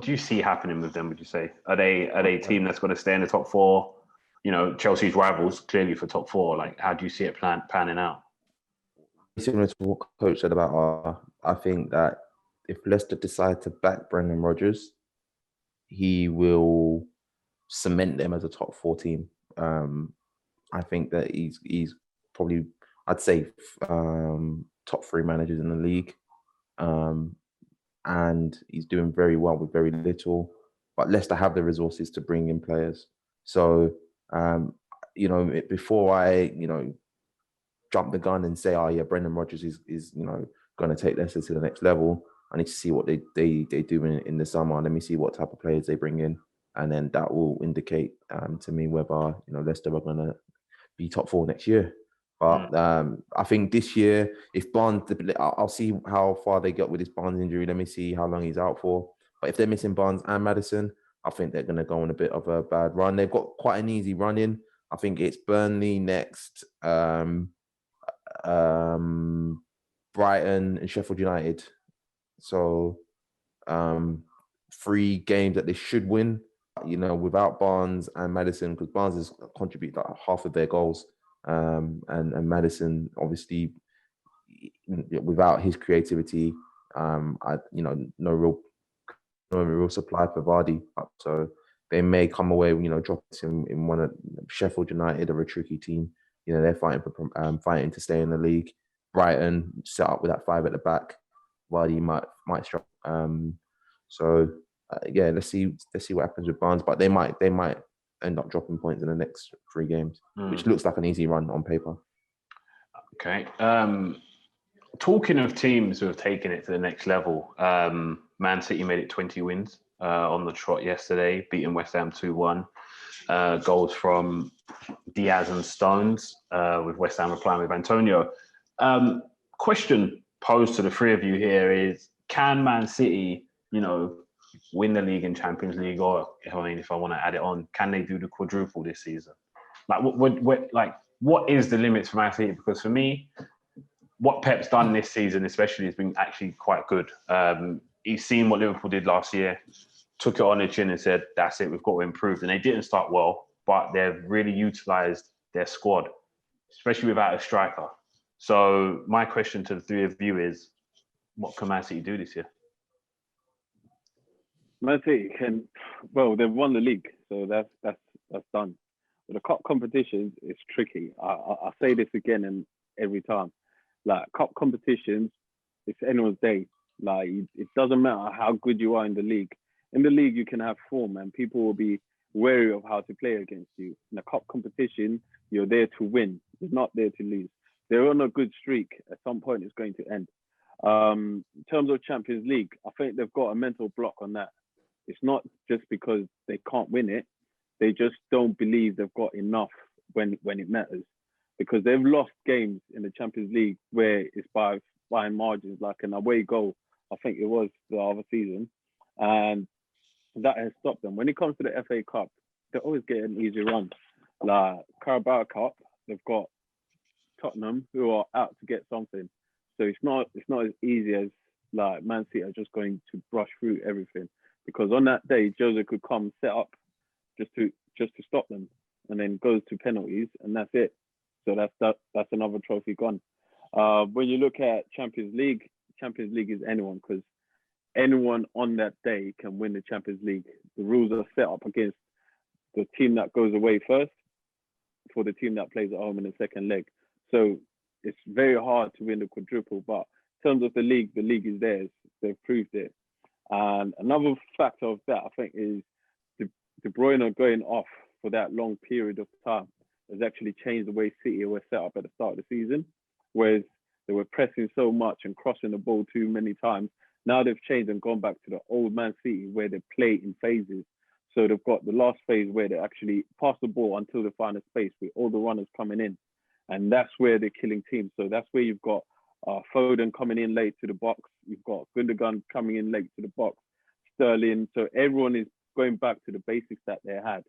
do you see happening with them? Would you say are they a team that's going to stay in the top four? You know, Chelsea's rivals clearly for top four. Like, how do you see it panning out? Similar to what Coach said about I think that if Leicester decide to back Brendan Rodgers, he will cement them as a top four team. I think that he's probably, I'd say, top three managers in the league. And he's doing very well with very little. But Leicester have the resources to bring in players. So, before I, jump the gun and say, oh yeah, Brendan Rodgers is going to take Leicester to the next level, I need to see what they do in the summer. Let me see what type of players they bring in. And then that will indicate to me whether, Leicester are going to be top four next year. But I think this year, if Barnes, I'll see how far they get with this Barnes injury. Let me see how long he's out for. But if they're missing Barnes and Maddison, I think they're going to go on a bit of a bad run. They've got quite an easy run in. I think it's Burnley next, Brighton and Sheffield United. So 3 games that they should win, without Barnes and Maddison, because Barnes has contributed like half of their goals. And Maddison, obviously, without his creativity, no real supply for Vardy. So they may come away, drop us in one of Sheffield United, or a tricky team. They're fighting to stay in the league. Brighton set up with that 5 at the back. Vardy might struggle. Let's see what happens with Barnes. But they might end up dropping points in the next 3 games, which looks like an easy run on paper. Okay. Talking of teams who have taken it to the next level, Man City made it 20 wins on the trot yesterday, beating West Ham 2-1. Goals from Diaz and Stones, with West Ham replying with Antonio. Question posed to the 3 of you here is, can Man City, win the league and Champions League, or if I want to add it on, can they do the quadruple this season? Like, what is the limits for Man City? Because for me, what Pep's done this season, especially, has been actually quite good. He's seen what Liverpool did last year, took it on the chin and said, "That's it, we've got to improve." And they didn't start well, but they've really utilised their squad, especially without a striker. So my question to the 3 of you is, what can Man City do this year? Man City they've won the league, so that's done. But the cup competitions is tricky. I say this again and every time. Like, cup competitions, it's anyone's day. Like, it doesn't matter how good you are in the league. In the league, you can have form, and people will be wary of how to play against you. In a cup competition, you're there to win. You're not there to lose. They're on a good streak. At some point, it's going to end. In terms of Champions League, I think they've got a mental block on that. It's not just because they can't win it. They just don't believe they've got enough when it matters. Because they've lost games in the Champions League where it's by margins, like an away goal, I think it was the other season. And that has stopped them. When it comes to the FA Cup, they always get an easy run. Like Carabao Cup, they've got Tottenham, who are out to get something. So it's not as easy as like Man City are just going to brush through everything. Because on that day, Jose could come set up just to stop them, and then goes to penalties, and that's it. So that's another trophy gone. When you look at Champions League is anyone, because anyone on that day can win the Champions League. The rules are set up against the team that goes away first for the team that plays at home in the second leg. So it's very hard to win the quadruple. But in terms of the league is theirs. They've proved it. And another factor of that, I think, is De Bruyne going off for that long period of time has actually changed the way City were set up at the start of the season, whereas they were pressing so much and crossing the ball too many times. Now they've changed and gone back to the old Man City where they play in phases. So they've got the last phase where they actually pass the ball until they find a space with all the runners coming in. And that's where they're killing teams. So that's where you've got Foden coming in late to the box. You've got Gundogan coming in late to the box, Sterling. So everyone is going back to the basics that they had.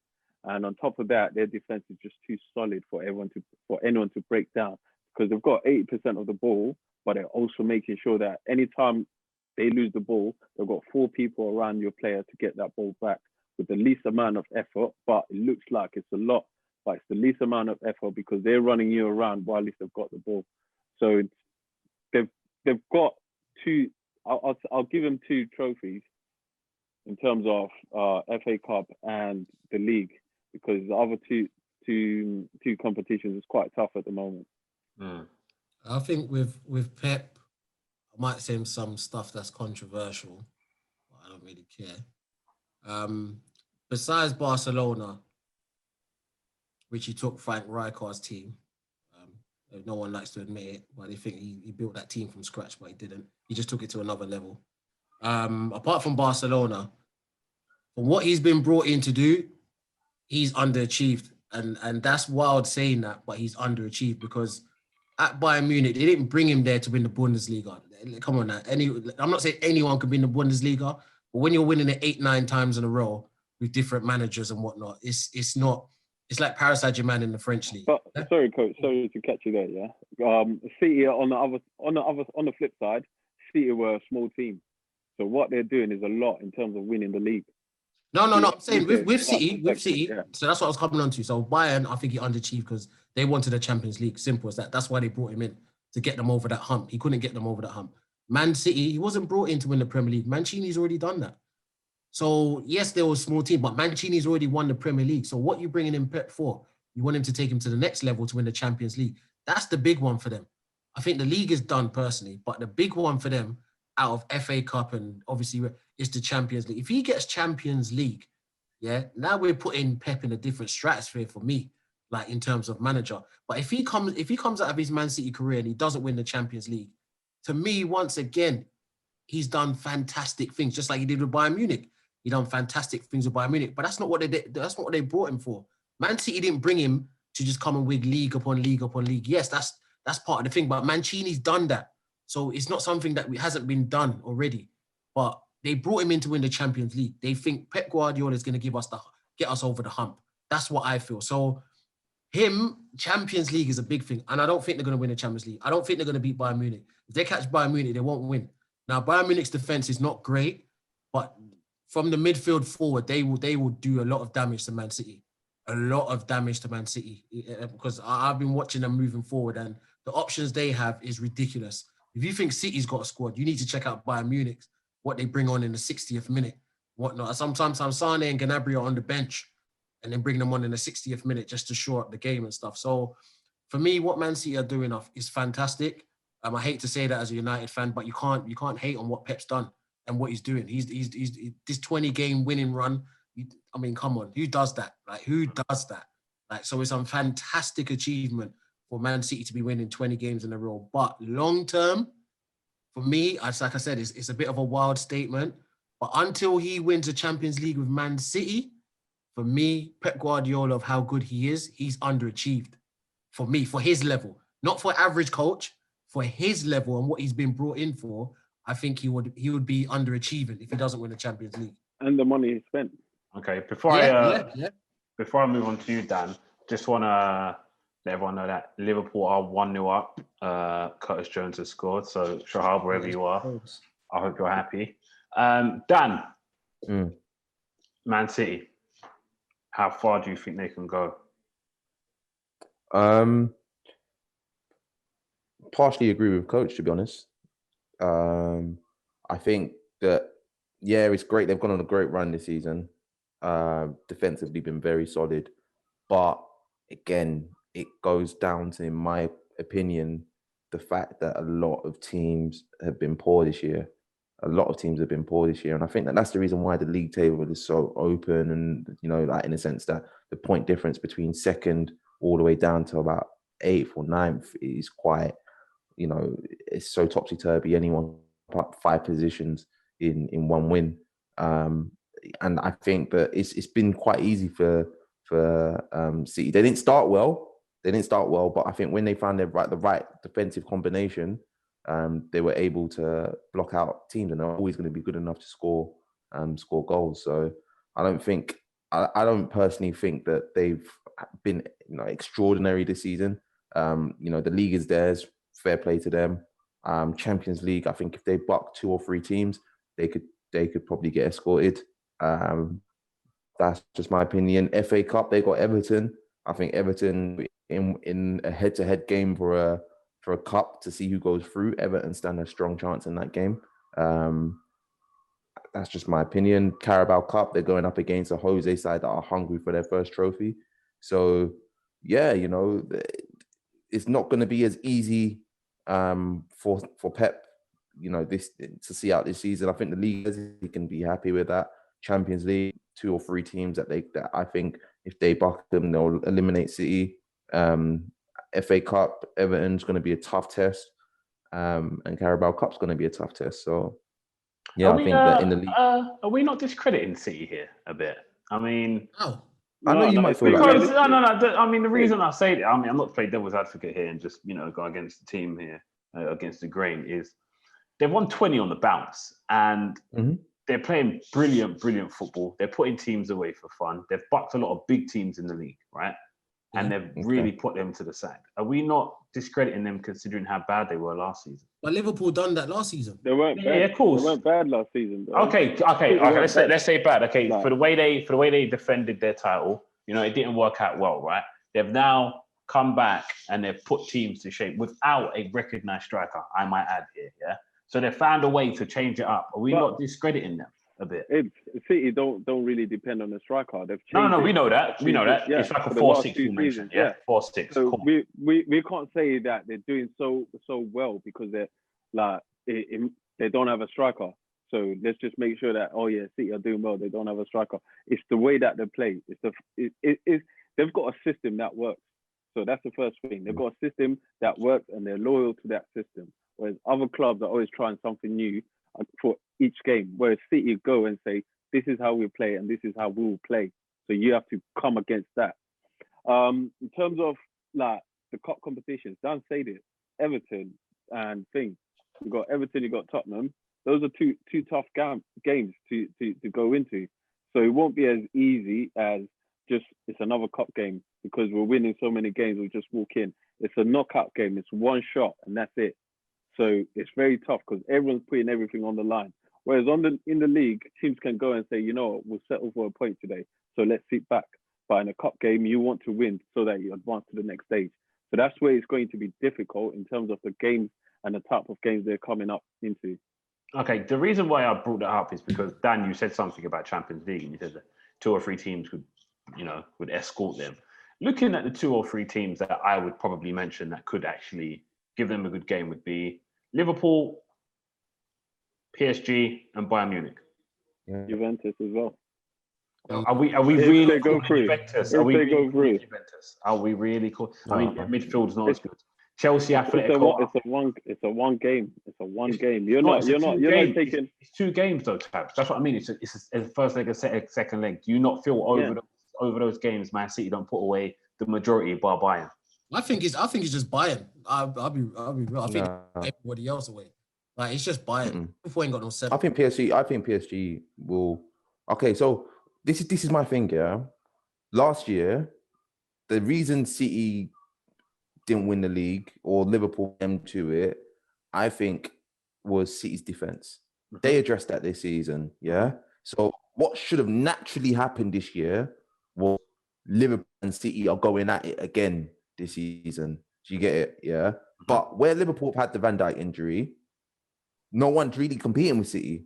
And on top of that, their defense is just too solid for anyone to break down, because they've got 80% of the ball, but they're also making sure that anytime they lose the ball, they've got 4 people around your player to get that ball back with the least amount of effort. But it looks like it's a lot, but it's the least amount of effort because they're running you around while they've got the ball. So they've got 2. I'll give them 2 trophies in terms of FA Cup and the league, because the other two competitions is quite tough at the moment. I think with Pep, I might say some stuff that's controversial, but I don't really care. Besides Barcelona, which he took Frank Rijkaard's team, no one likes to admit it, but they think he built that team from scratch, but he didn't. He just took it to another level. Apart from Barcelona, from what he's been brought in to do, he's underachieved. And that's wild saying that, but he's underachieved because at Bayern Munich, they didn't bring him there to win the Bundesliga. Come on now. I'm not saying anyone can win the Bundesliga, but when you're winning it 8-9 times in a row with different managers and whatnot, it's like Paris Saint-Germain in the French league. But sorry, coach, sorry to catch you there. Yeah, City on the flip side, City were a small team, so what they're doing is a lot in terms of winning the league. No. I'm saying with City, yeah. So that's what I was coming on to. So Bayern, I think he underachieved because they wanted the Champions League. Simple as that. That's why they brought him in, to get them over that hump. He couldn't get them over that hump. Man City, he wasn't brought in to win the Premier League. Mancini's already done that. So yes, they were a small team, but Mancini's already won the Premier League. So what you bringing in Pep for? You want him to take him to the next level to win the Champions League. That's the big one for them. I think the league is done personally, but the big one for them out of FA Cup and obviously is the Champions League. If he gets Champions League, yeah, now we're putting Pep in a different stratosphere for me, like in terms of manager. But if he comes out of his Man City career and he doesn't win the Champions League, to me, once again, he's done fantastic things, just like he did with Bayern Munich. He done fantastic things with Bayern Munich, but that's not what they did. That's not what they brought him for. Man City didn't bring him to just come and win league upon league upon league. Yes, that's part of the thing, but Mancini's done that. So it's not something that hasn't been done already. But they brought him in to win the Champions League. They think Pep Guardiola is going to get us over the hump. That's what I feel. So Champions League is a big thing. And I don't think they're going to win the Champions League. I don't think they're going to beat Bayern Munich. If they catch Bayern Munich, they won't win. Now, Bayern Munich's defense is not great, but from the midfield forward, they will do a lot of damage to Man City. A lot of damage to Man City, because I've been watching them moving forward, and the options they have is ridiculous. If you think City's got a squad, you need to check out Bayern Munich, what they bring on in the 60th minute, whatnot. Sometimes Sane and Gnabry are on the bench and then bring them on in the 60th minute just to shore up the game and stuff. So for me, what Man City are doing is fantastic. I hate to say that as a United fan, but you can't hate on what Pep's done and what he's doing. He's this 20-game winning run. I mean, come on, who does that? Like, who does that? Like, so it's a fantastic achievement for Man City to be winning 20 games in a row. But long term, for me, like I said, it's a bit of a wild statement. But until he wins a Champions League with Man City, for me, Pep Guardiola, of how good he is, he's underachieved. For me, for his level, not for average coach, for his level and what he's been brought in for, I think he would be underachieving if he doesn't win the Champions League. And the money he spent. Okay, before I move on to you, Dan, just want to let everyone know that Liverpool are 1-0 up. Curtis Jones has scored, so Shahab, wherever you are, I hope you're happy. Dan, Man City, how far do you think they can go? Partially agree with Coach, to be honest. I think that, yeah, it's great. They've gone on a great run this season. Defensively been very solid. But again, it goes down to, in my opinion, the fact that a lot of teams have been poor this year. And I think that that's the reason why the league table is so open, and, you know, like, in a sense that the point difference between second all the way down to about 8th or 9th is quite, you know, it's so topsy-turvy. Anyone up 5 positions in one win. And I think that it's been quite easy for City. They didn't start well, but I think when they found the right defensive combination, they were able to block out teams, and they're always going to be good enough to score goals. So I don't think I don't personally think that they've been extraordinary this season. The league is theirs. Fair play to them. Champions League, I think if they buck 2 or 3 teams, they could probably get escorted. That's just my opinion. FA Cup, they got Everton. I think Everton in a head-to-head game for a cup to see who goes through. Everton stand a strong chance in that game. That's just my opinion. Carabao Cup, they're going up against a Jose side that are hungry for their first trophy. So, yeah, it's not going to be as easy for Pep, this to see out this season. I think the league, he can be happy with that. Champions League, 2 or 3 teams that I think if they buck them, they'll eliminate City. FA Cup, Everton's going to be a tough test, and Carabao Cup's going to be a tough test. So, yeah, I think that in the league, are we not discrediting City here a bit? I mean, Oh, I know you might feel like because, no. I mean, the reason I say that, I'm not playing devil's advocate here and just go against the team here, against the grain, is they've won 20 on the bounce and. They're playing brilliant football. They're putting teams away for fun. They've bucked a lot of big teams in the league, right? And they've really put them to the side. Are we not discrediting them considering how bad they were last season? But Liverpool done that last season. They weren't bad. Yeah, of course. They weren't bad last season. Though. Okay. Let's say bad. Okay, for the way they defended their title, it didn't work out well, right? They've now come back and they've put teams to shape without a recognised striker. I might add here, yeah. So they found a way to change it up. Are we not discrediting them a bit? City don't really depend on the striker. They've no, we know that. We know that. Yeah, it's like a 4-6 formation. Yeah, 4-6. So cool. we can't say that they're doing so well because they're they don't have a striker. So let's just make sure that City are doing well. They don't have a striker. It's the way that they play. They've got a system that works. So that's the first thing. They've got a system that works and they're loyal to that system. Whereas other clubs are always trying something new for each game. Whereas City go and say, this is how we play and this is how we will play. So you have to come against that. In terms of the cup competitions, Dan said it, Everton and things. You've got Everton, you've got Tottenham. Those are two tough games to go into. So it won't be as easy as just it's another cup game because we're winning so many games, we'll just walk in. It's a knockout game. It's one shot and that's it. So it's very tough because everyone's putting everything on the line. Whereas in the league, teams can go and say, we'll settle for a point today. So let's sit back. But in a cup game, you want to win so that you advance to the next stage. So that's where it's going to be difficult in terms of the games and the type of games they're coming up into. Okay, the reason why I brought that up is because, Dan, you said something about Champions League and you said that 2 or 3 teams would escort them. Looking at the 2 or 3 teams that I would probably mention that could actually give them a good game would be Liverpool, PSG, and Bayern Munich. Yeah. Juventus as well. Are we really calling Juventus? Are we really calling Juventus? Are we really calling? I mean, midfield's not as good. Chelsea, Atletico. It's a one game. It's a one game. You're not taking. It's 2 games though, Tabs. That's what I mean. It's a first leg, a second leg. Do you not feel over those games, Man City don't put away the majority bar Bayern? I think it's just Bayern. I'll be real. I think everybody else away. Like it's just Bayern. Liverpool ain't got no 7. I think PSG will. Okay, so this is my thing. Yeah, last year, the reason City didn't win the league or Liverpool came to it, I think, was City's defense. They addressed that this season. Yeah. So what should have naturally happened this year was Liverpool and City are going at it again this season. Do you get it? Yeah. But where Liverpool have had the Van Dijk injury, no one's really competing with City.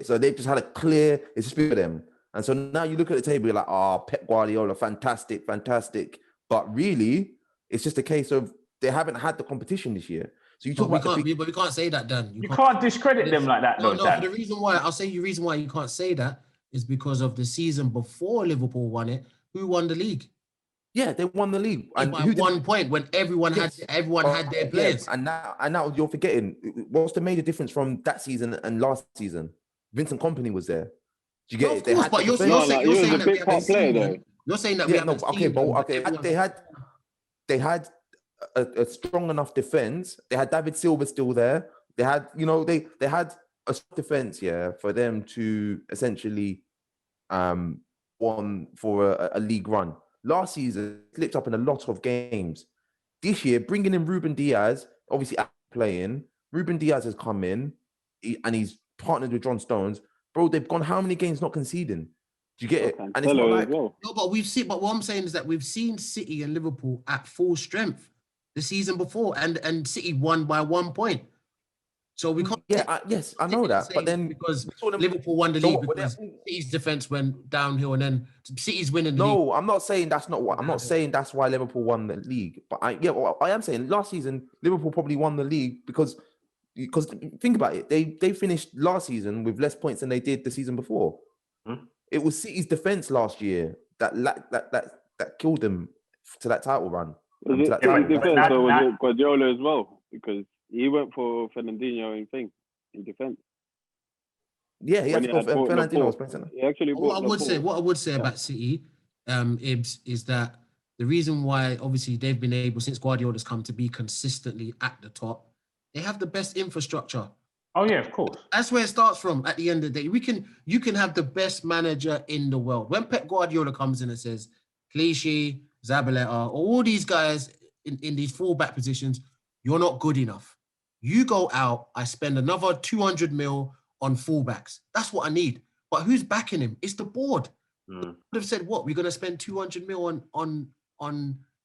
So they've just had it's just been for them. And so now you look at the table, you're like, Pep Guardiola, fantastic. But really, it's just a case of they haven't had the competition this year. So you talk about but we can't say that, Dan. You can't discredit them like that, though, Dan. The reason why you can't say that is because of the season before Liverpool won it. Who won the league? Yeah, they won the league. And by 1 point when everyone had their players. And now you're forgetting what's the major difference from that season and last seson? Vincent Kompany was there. Do you get it? Of course, but you're saying that we have a team. You're saying that we have a team. They had a strong enough defense. They had David Silva still there. They had, they had a defense, for them to essentially on for a league run. Last season, slipped up in a lot of games. This year, bringing in Ruben Diaz, obviously playing. Ruben Diaz has come in and he's partnered with John Stones. Bro, they've gone how many games not conceding? Do you get it? And it's not like... No, but what I'm saying is that we've seen City and Liverpool at full strength the season before, and City won by 1 point. So we can't. Yes, I know that. But then because Liverpool won the league because City's defense went downhill, and then City's winning the league. No, I'm not saying that's not what I'm not saying. That's why Liverpool won the league. But I am saying last season Liverpool probably won the league because think about it. They finished last season with less points than they did the season before. It was City's defense last year that killed them to that title run. Was it City's defense or was it Guardiola as well? Because he went for Fernandinho in defense. Yeah, he had to go for Fernandinho was playing. He actually what I would say about City, Ibs, is that the reason why obviously they've been able since Guardiola's come to be consistently at the top, they have the best infrastructure. Oh yeah, of course. That's where it starts from. At the end of the day, you can have the best manager in the world. When Pep Guardiola comes in and says, Clichy, Zabaleta, all these guys in these fullback positions, you're not good enough. You go out, I spend another 200 mil on fullbacks. That's what I need. But who's backing him? It's the board. They would have said, what? We're going to spend 200 mil on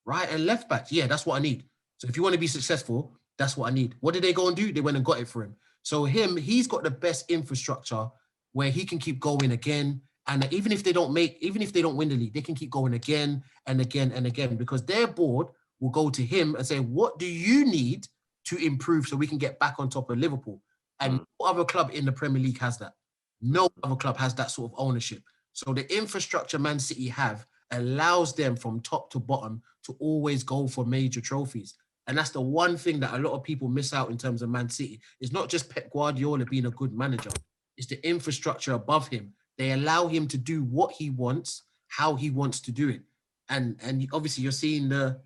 right and left backs. Yeah, that's what I need. So if you want to be successful, that's what I need. What did they go and do? They went and got it for him. So he's got the best infrastructure where he can keep going again. And even if they don't win the league, they can keep going again and again and again, because their board will go to him and say, what do you need to improve so we can get back on top of Liverpool? And no other club in the Premier League has that. No other club has that sort of ownership. So the infrastructure Man City have allows them from top to bottom to always go for major trophies. And that's the one thing that a lot of people miss out in terms of Man City. It's not just Pep Guardiola being a good manager. It's the infrastructure above him. They allow him to do what he wants, how he wants to do it. And obviously you're seeing the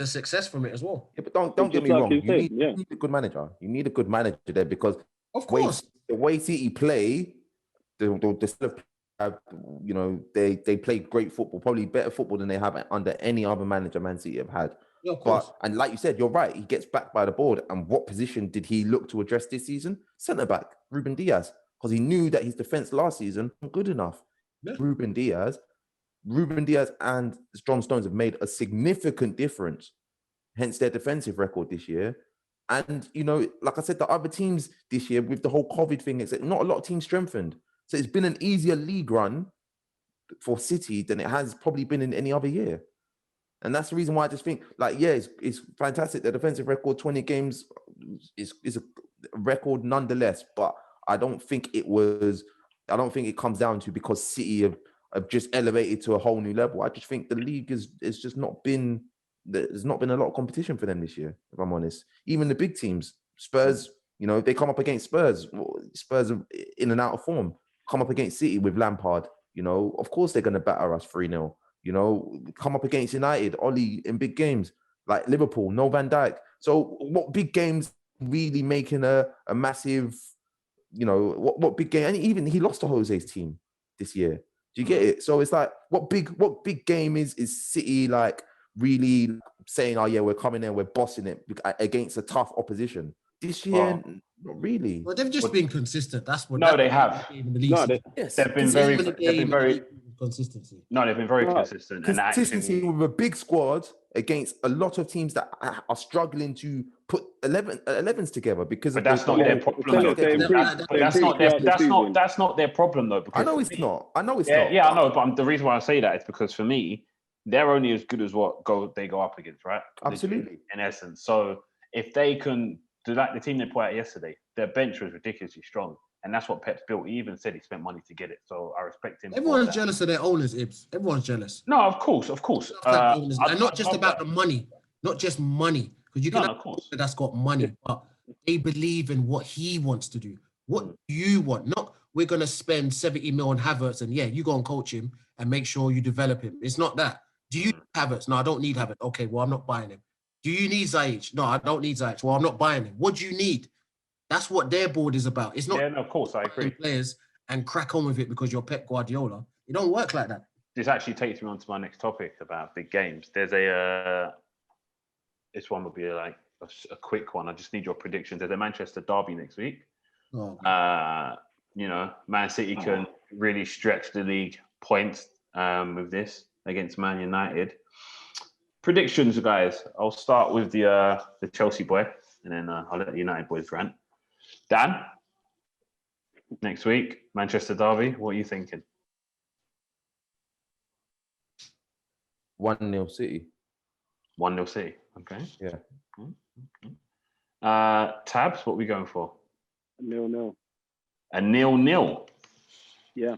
success from it as well. Yeah, but don't get me wrong. You need a good manager. You need a good manager there because of course the way City play, they play great football, probably better football than they have under any other manager Man City have had. Yeah, of course. And like you said, you're right. He gets backed by the board. And what position did he look to address this season? Centre back, Ruben Diaz, because he knew that his defense last season wasn't good enough. Yeah. Ruben Diaz and John Stones have made a significant difference, hence their defensive record this year. And, like I said, the other teams this year with the whole COVID thing, it's not a lot of teams strengthened. So it's been an easier league run for City than it has probably been in any other year. And that's the reason why I just think, it's fantastic. The defensive record, 20 games, is a record nonetheless. But I don't think it comes down to because City have just elevated to a whole new level. I just think the league is just not been, there's not been a lot of competition for them this year, if I'm honest. Even the big teams, Spurs, they come up against Spurs. Spurs are in and out of form. Come up against City with Lampard, of course they're going to batter us 3-0. Come up against United, Oli in big games like Liverpool, no Van Dijk. So what big games really making a massive, what big game? And even he lost to Jose's team this year. Do you get it? So it's like, what big game is City like really saying, oh yeah, we're coming there, we're bossing it against a tough opposition? This year, not really. Well, they've just been consistent. That's what. No, they have. They've been very consistency. No, they've been very consistent. Consistency with a big squad against a lot of teams that are struggling to put 11s together because. But that's not their problem. That's not their problem though. I know it's not. Yeah, I know. But the reason why I say that is because for me, they're only as good as what they go up against, right? Absolutely. In essence, so if they can do like the team they put out yesterday, their bench was ridiculously strong. And that's what Pep's built. He even said he spent money to get it. So I respect him. Everyone's jealous of their owners, Ibs. Everyone's jealous. No, of course. And not just about the money. Not just money. Because you can have a that's got money, but they believe in what he wants to do. What you want. Not we're going to spend 70 mil on Havertz and you go and coach him and make sure you develop him. It's not that. Do you need Havertz? No, I don't need Havertz. Okay, well, I'm not buying him. Do you need Ziyech? No, I don't need Ziyech. Well, I'm not buying him. What do you need? That's what their board is about. It's not of course, I agree. Players and crack on with it because you're Pep Guardiola. It don't work like that. this actually takes me on to my next topic about big games. There's a this one would be like a quick one. I just need your predictions. There's a Manchester derby next week. Oh, You know, Man City can really stretch the league points with this against Man United. Predictions, guys. I'll start with the Chelsea boy, and then I'll let the United boys rant. Dan, next week, Manchester derby. What are you thinking? 1-0 City. 1-0 City. Okay. Yeah. Tabs, what are we going for? 0-0. A 0-0. Yeah.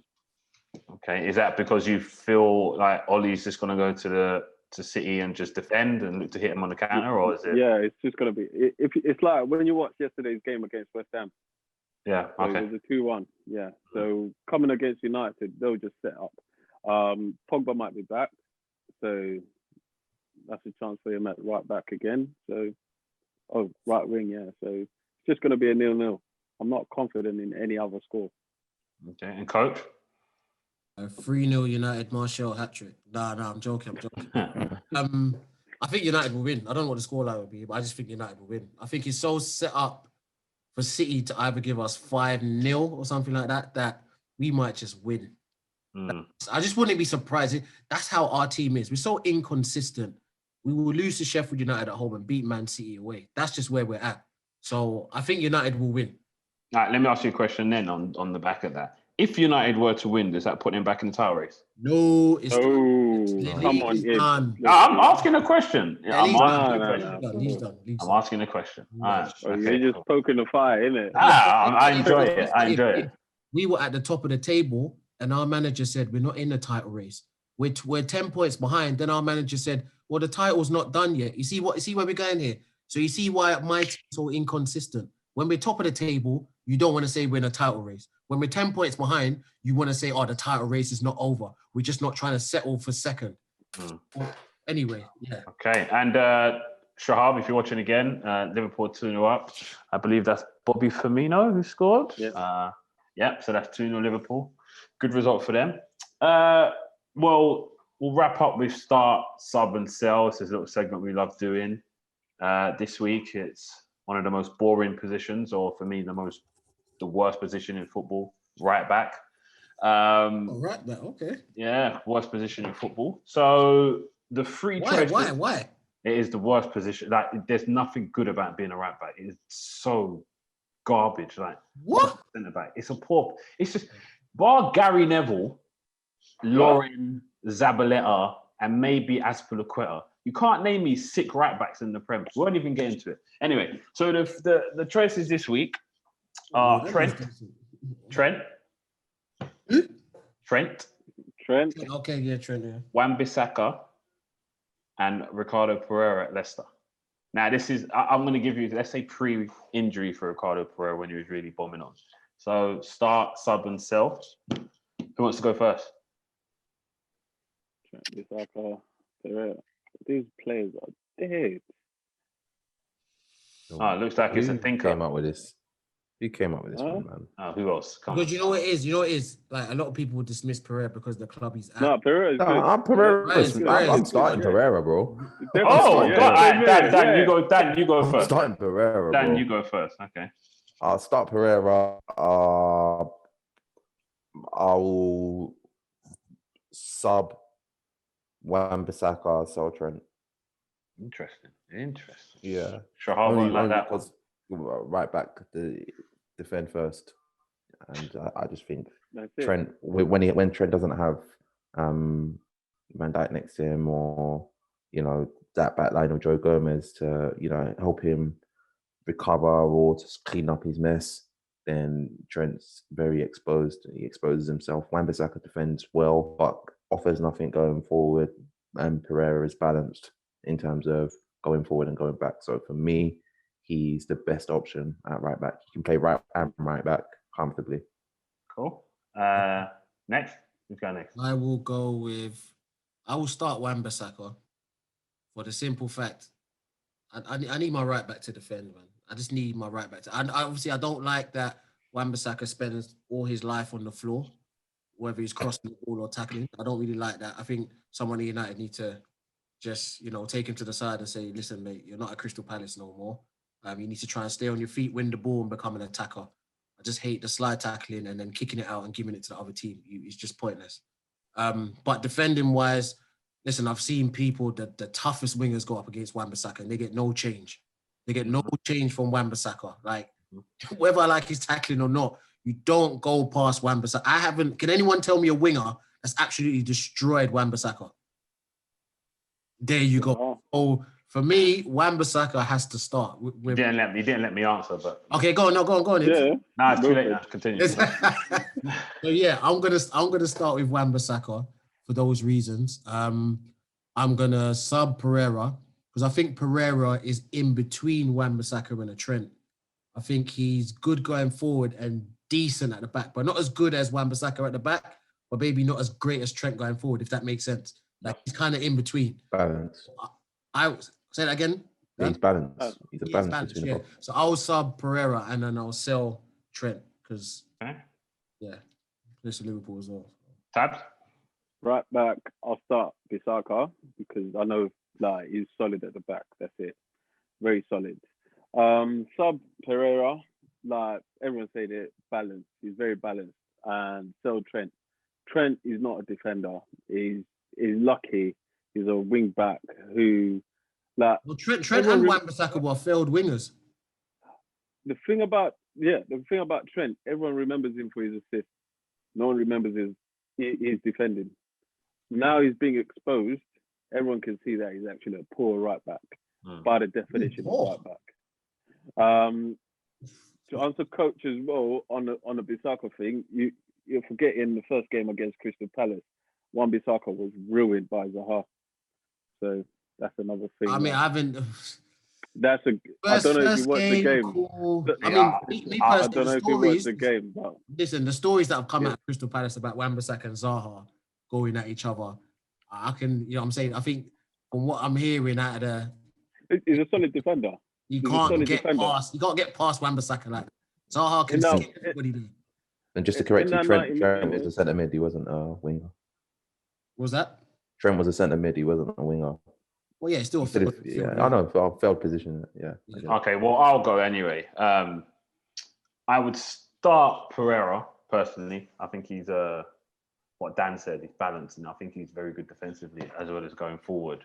Okay. Is that because you feel like Ollie's just going to go to City and just defend and look to hit him on the counter, or is it? Yeah, it's just going to be. It's like when you watch yesterday's game against West Ham. Yeah. So Okay. it was a 2-1. Yeah. So coming against United, they'll just set up. Pogba might be back, so that's a chance for him at right back again. So, right wing, yeah. So it's just going to be a 0-0. I'm not confident in any other score. Okay. And coach? 3-0 United, Martial hat-trick. Nah, I'm joking. I think United will win. I don't know what the scoreline will be, but I just think United will win. I think it's so set up for City to either give us 5-0 or something like that, that we might just win. I just wouldn't be surprised. That's how our team is. We're so inconsistent. We will lose to Sheffield United at home and beat Man City away. That's just where we're at. So I think United will win. All right, let me ask you a question then on the back of that. If United were to win, does that put him back in the title race? No, it's Come on, done. No, I'm asking a question. Yeah, I'm Lee's asking a done. question. Lee's done. I'm asking a question. All right. Okay, You're just poking the fire, innit? I enjoy it. I enjoy it. We were at the top of the table, and our manager said we're not in the title race. We're 10 points behind. Then our manager said, "Well, the title's not done yet." You see where we're going here. So you see why my team's so inconsistent. When we're top of the table, you don't want to say we're in a title race. When we're 10 points behind, you want to say, "Oh, the title race is not over. We're just not trying to settle for second." Well, anyway, yeah. Okay, and Shahab, if you're watching again, Liverpool 2-0 up. I believe that's Bobby Firmino who scored. Yeah. So that's 2-0 Liverpool. Good result for them. Well, we'll wrap up with start, sub, and sell. This is a little segment we love doing. This week, it's one of the most boring positions, or for me, the worst position in football, right back. Right back, okay. Yeah, worst position in football. So the free choice. Why? It is the worst position. Like, there's nothing good about being a right back. It's so garbage. Like, what? Centre back. It's a poor. It's just bar Gary Neville, Lauren, Zabaleta, and maybe Azpilicueta. You can't name me 6 right backs in the Prem. We won't even get into it. Anyway, so the choices this week are Trent. Okay, yeah, Trent. Yeah. Wan-Bissaka, and Ricardo Pereira at Leicester. Now, this is, I'm going to give you, let's say, pre-injury for Ricardo Pereira when he was really bombing on. So start, sub, and sell. Who wants to go first? These players are dead. Oh, it looks like it's a thinker. Who came up with this one, man? Oh, who else? Because you know what it is? Like, a lot of people would dismiss Pereira because the club he's at. No, Pereira is good. I'm starting Pereira, bro. Dan, you go. Dan, you go first. I'm starting Pereira, bro. Dan, you go first. Okay. I'll start Pereira. I'll sub Wan-Bissaka, sell Trent. Interesting. Yeah. Shahab like that because right back to defend first, and I just think Trent when Trent doesn't have Van Dijk next to him, or that back line of Joe Gomez to help him recover or to clean up his mess, then Trent's very exposed. He exposes himself. Wan-Bissaka defends well, but offers nothing going forward, and Pereira is balanced in terms of going forward and going back. So for me, he's the best option at right back. He can play right and right back comfortably. Cool. Next, who's going next? I will start Wan-Bissaka for the simple fact I need my right back to defend, man. I just need my right back to. And obviously, I don't like that Wan-Bissaka spends all his life on the floor. whether he's crossing the ball or tackling. I don't really like that. I think someone at United need to just, take him to the side and say, listen, mate, you're not at Crystal Palace no more. You need to try and stay on your feet, win the ball, and become an attacker. I just hate the slide tackling and then kicking it out and giving it to the other team. It's just pointless. But defending wise, listen, I've seen people, the toughest wingers go up against Wan-Bissaka and they get no change. They get no change from Wan-Bissaka. Like, whether I like his tackling or not, you don't go past Wan-Bissaka. Can anyone tell me a winger that's absolutely destroyed Wan-Bissaka? There you go. Oh, for me, Wan-Bissaka has to start. You didn't let me answer, but okay, go on. Yeah, no, it's too late now. Continue. So yeah, I'm gonna start with Wan-Bissaka for those reasons. I'm gonna sub Pereira because I think Pereira is in between Wan-Bissaka and a Trent. I think he's good going forward and decent at the back, but not as good as Wan-Bissaka at the back, but maybe not as great as Trent going forward, if that makes sense. Like, he's kind of in between. Balance. I say that again. Yeah, he's balanced. He's a balance between yeah. the both. So I'll sub Pereira and then I'll sell Trent because plays for Liverpool as well. Tabs? Right back, I'll start Bissaka because I know he's solid at the back. That's it. Very solid. Sub Pereira, everyone said it, balanced. He's very balanced. And sell Trent. Trent is not a defender. He's lucky. He's a wing back who Trent and Wan-Bissaka were failed wingers. The thing about Trent, everyone remembers him for his assist. No one remembers his defending. Now he's being exposed. Everyone can see that he's actually a poor right back by the definition of right back. To answer coach as well on the Bissaka thing, you're forgetting the first game against Crystal Palace. Wan-Bissaka was ruined by Zaha. So that's another thing. I mean, I haven't. I don't know if you watched the game. Cool. I don't know if you watched the game. But listen, the stories that have come out of Crystal Palace about Wan-Bissaka and Zaha going at each other, I can, what I'm saying, I think from what I'm hearing out of he's a solid defender. You can't get past Wan-Bissaka like Zaha can see everybody there. And just to correct you, Trent is a centre mid. He wasn't a winger. What was that? Trent was a centre mid. He wasn't a winger. Well, yeah, still. I know. Failed position. Yeah. Okay. Well, I'll go anyway. I would start Pereira personally. I think he's what Dan said. He's balanced, and I think he's very good defensively as well as going forward.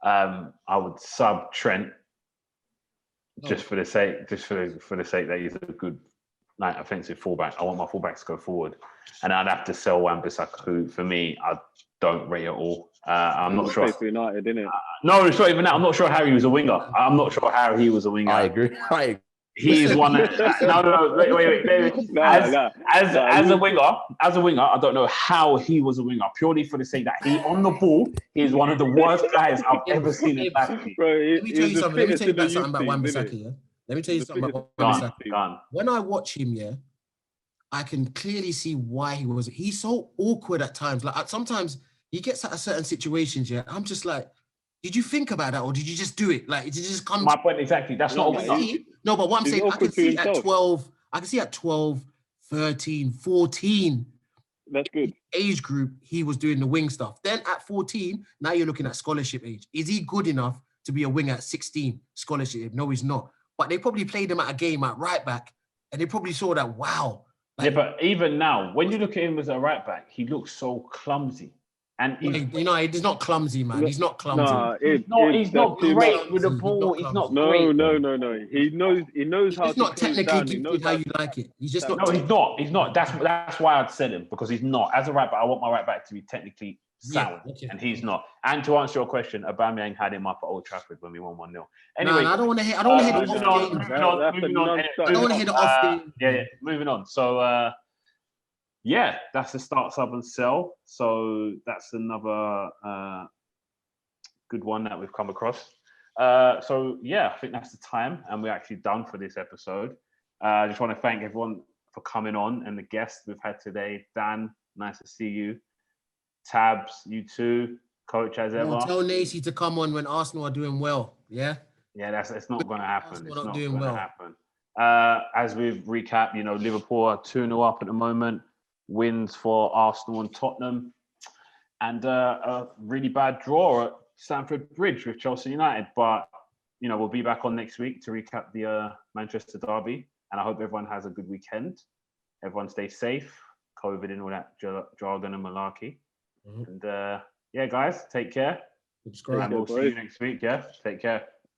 I would sub Trent just for the sake that he's a good offensive fullback. I want my fullbacks to go forward, and I'd have to sell Wan-Bissaka, who for me I don't rate at all. I'm not sure. For United, didn't it? No, it's not even that. I'm not sure how he was a winger. I'm not sure how he was a winger. I agree. He's one. No. Wait. As a winger, I don't know how he was a winger. Purely for the sake that he on the ball, he's one of the worst guys I've ever seen in basketball. Let me tell you something about Wan-Bissaka. Yeah. Let me tell you something about Wan-Bissaka. When I watch him, I can clearly see why he's so awkward at times. Like sometimes he gets out of certain situations. Yeah, I'm just like, did you think about that or did you just do it? Like, did you just come? My point exactly. That's not a winger. No, but what I'm saying, I can see at 12. I can see at 12, 13, 14. That's good. Age group, he was doing the wing stuff. Then at 14, now you're looking at scholarship age. Is he good enough to be a winger at 16? Scholarship? No, he's not. But they probably played him at a game at right back, and they probably saw that, wow. Like, yeah, but even now, when you look at him as a right back, he looks so clumsy. And he's not clumsy, man. He's not clumsy. He's not great with the ball. He's not great. No. He knows how. He's not technically gifted how you like it. He's just not. No, he's not. That's why I'd said him, because he's not. As a right back, I want my right back to be technically sound, and he's not. And to answer your question, Aubameyang had him up at Old Trafford when we won 1-0. Anyway, I don't want to hear. I don't want to hear the off game. Moving on. I don't want to hear the off game. Yeah. Moving on. So. Yeah, that's the start, sub, and sell. So that's another good one that we've come across. So yeah, I think that's the time, and we're actually done for this episode. I just want to thank everyone for coming on and the guests we've had today. Dan, nice to see you. Tabs, you too. Coach, as ever. Tell Nacy to come on when Arsenal are doing well. Yeah. Yeah, it's not going to happen. It's not doing well. Happen. As we've recapped, Liverpool are 2-0 up at the moment. wins for Arsenal and Tottenham, and a really bad draw at Stamford Bridge with Chelsea United. But we'll be back on next week to recap the Manchester derby, and I hope everyone has a good weekend. Everyone stay safe, COVID and all that jargon and malarkey. And yeah, guys, take care. Subscribe. And we'll see you next week. Yeah, take care.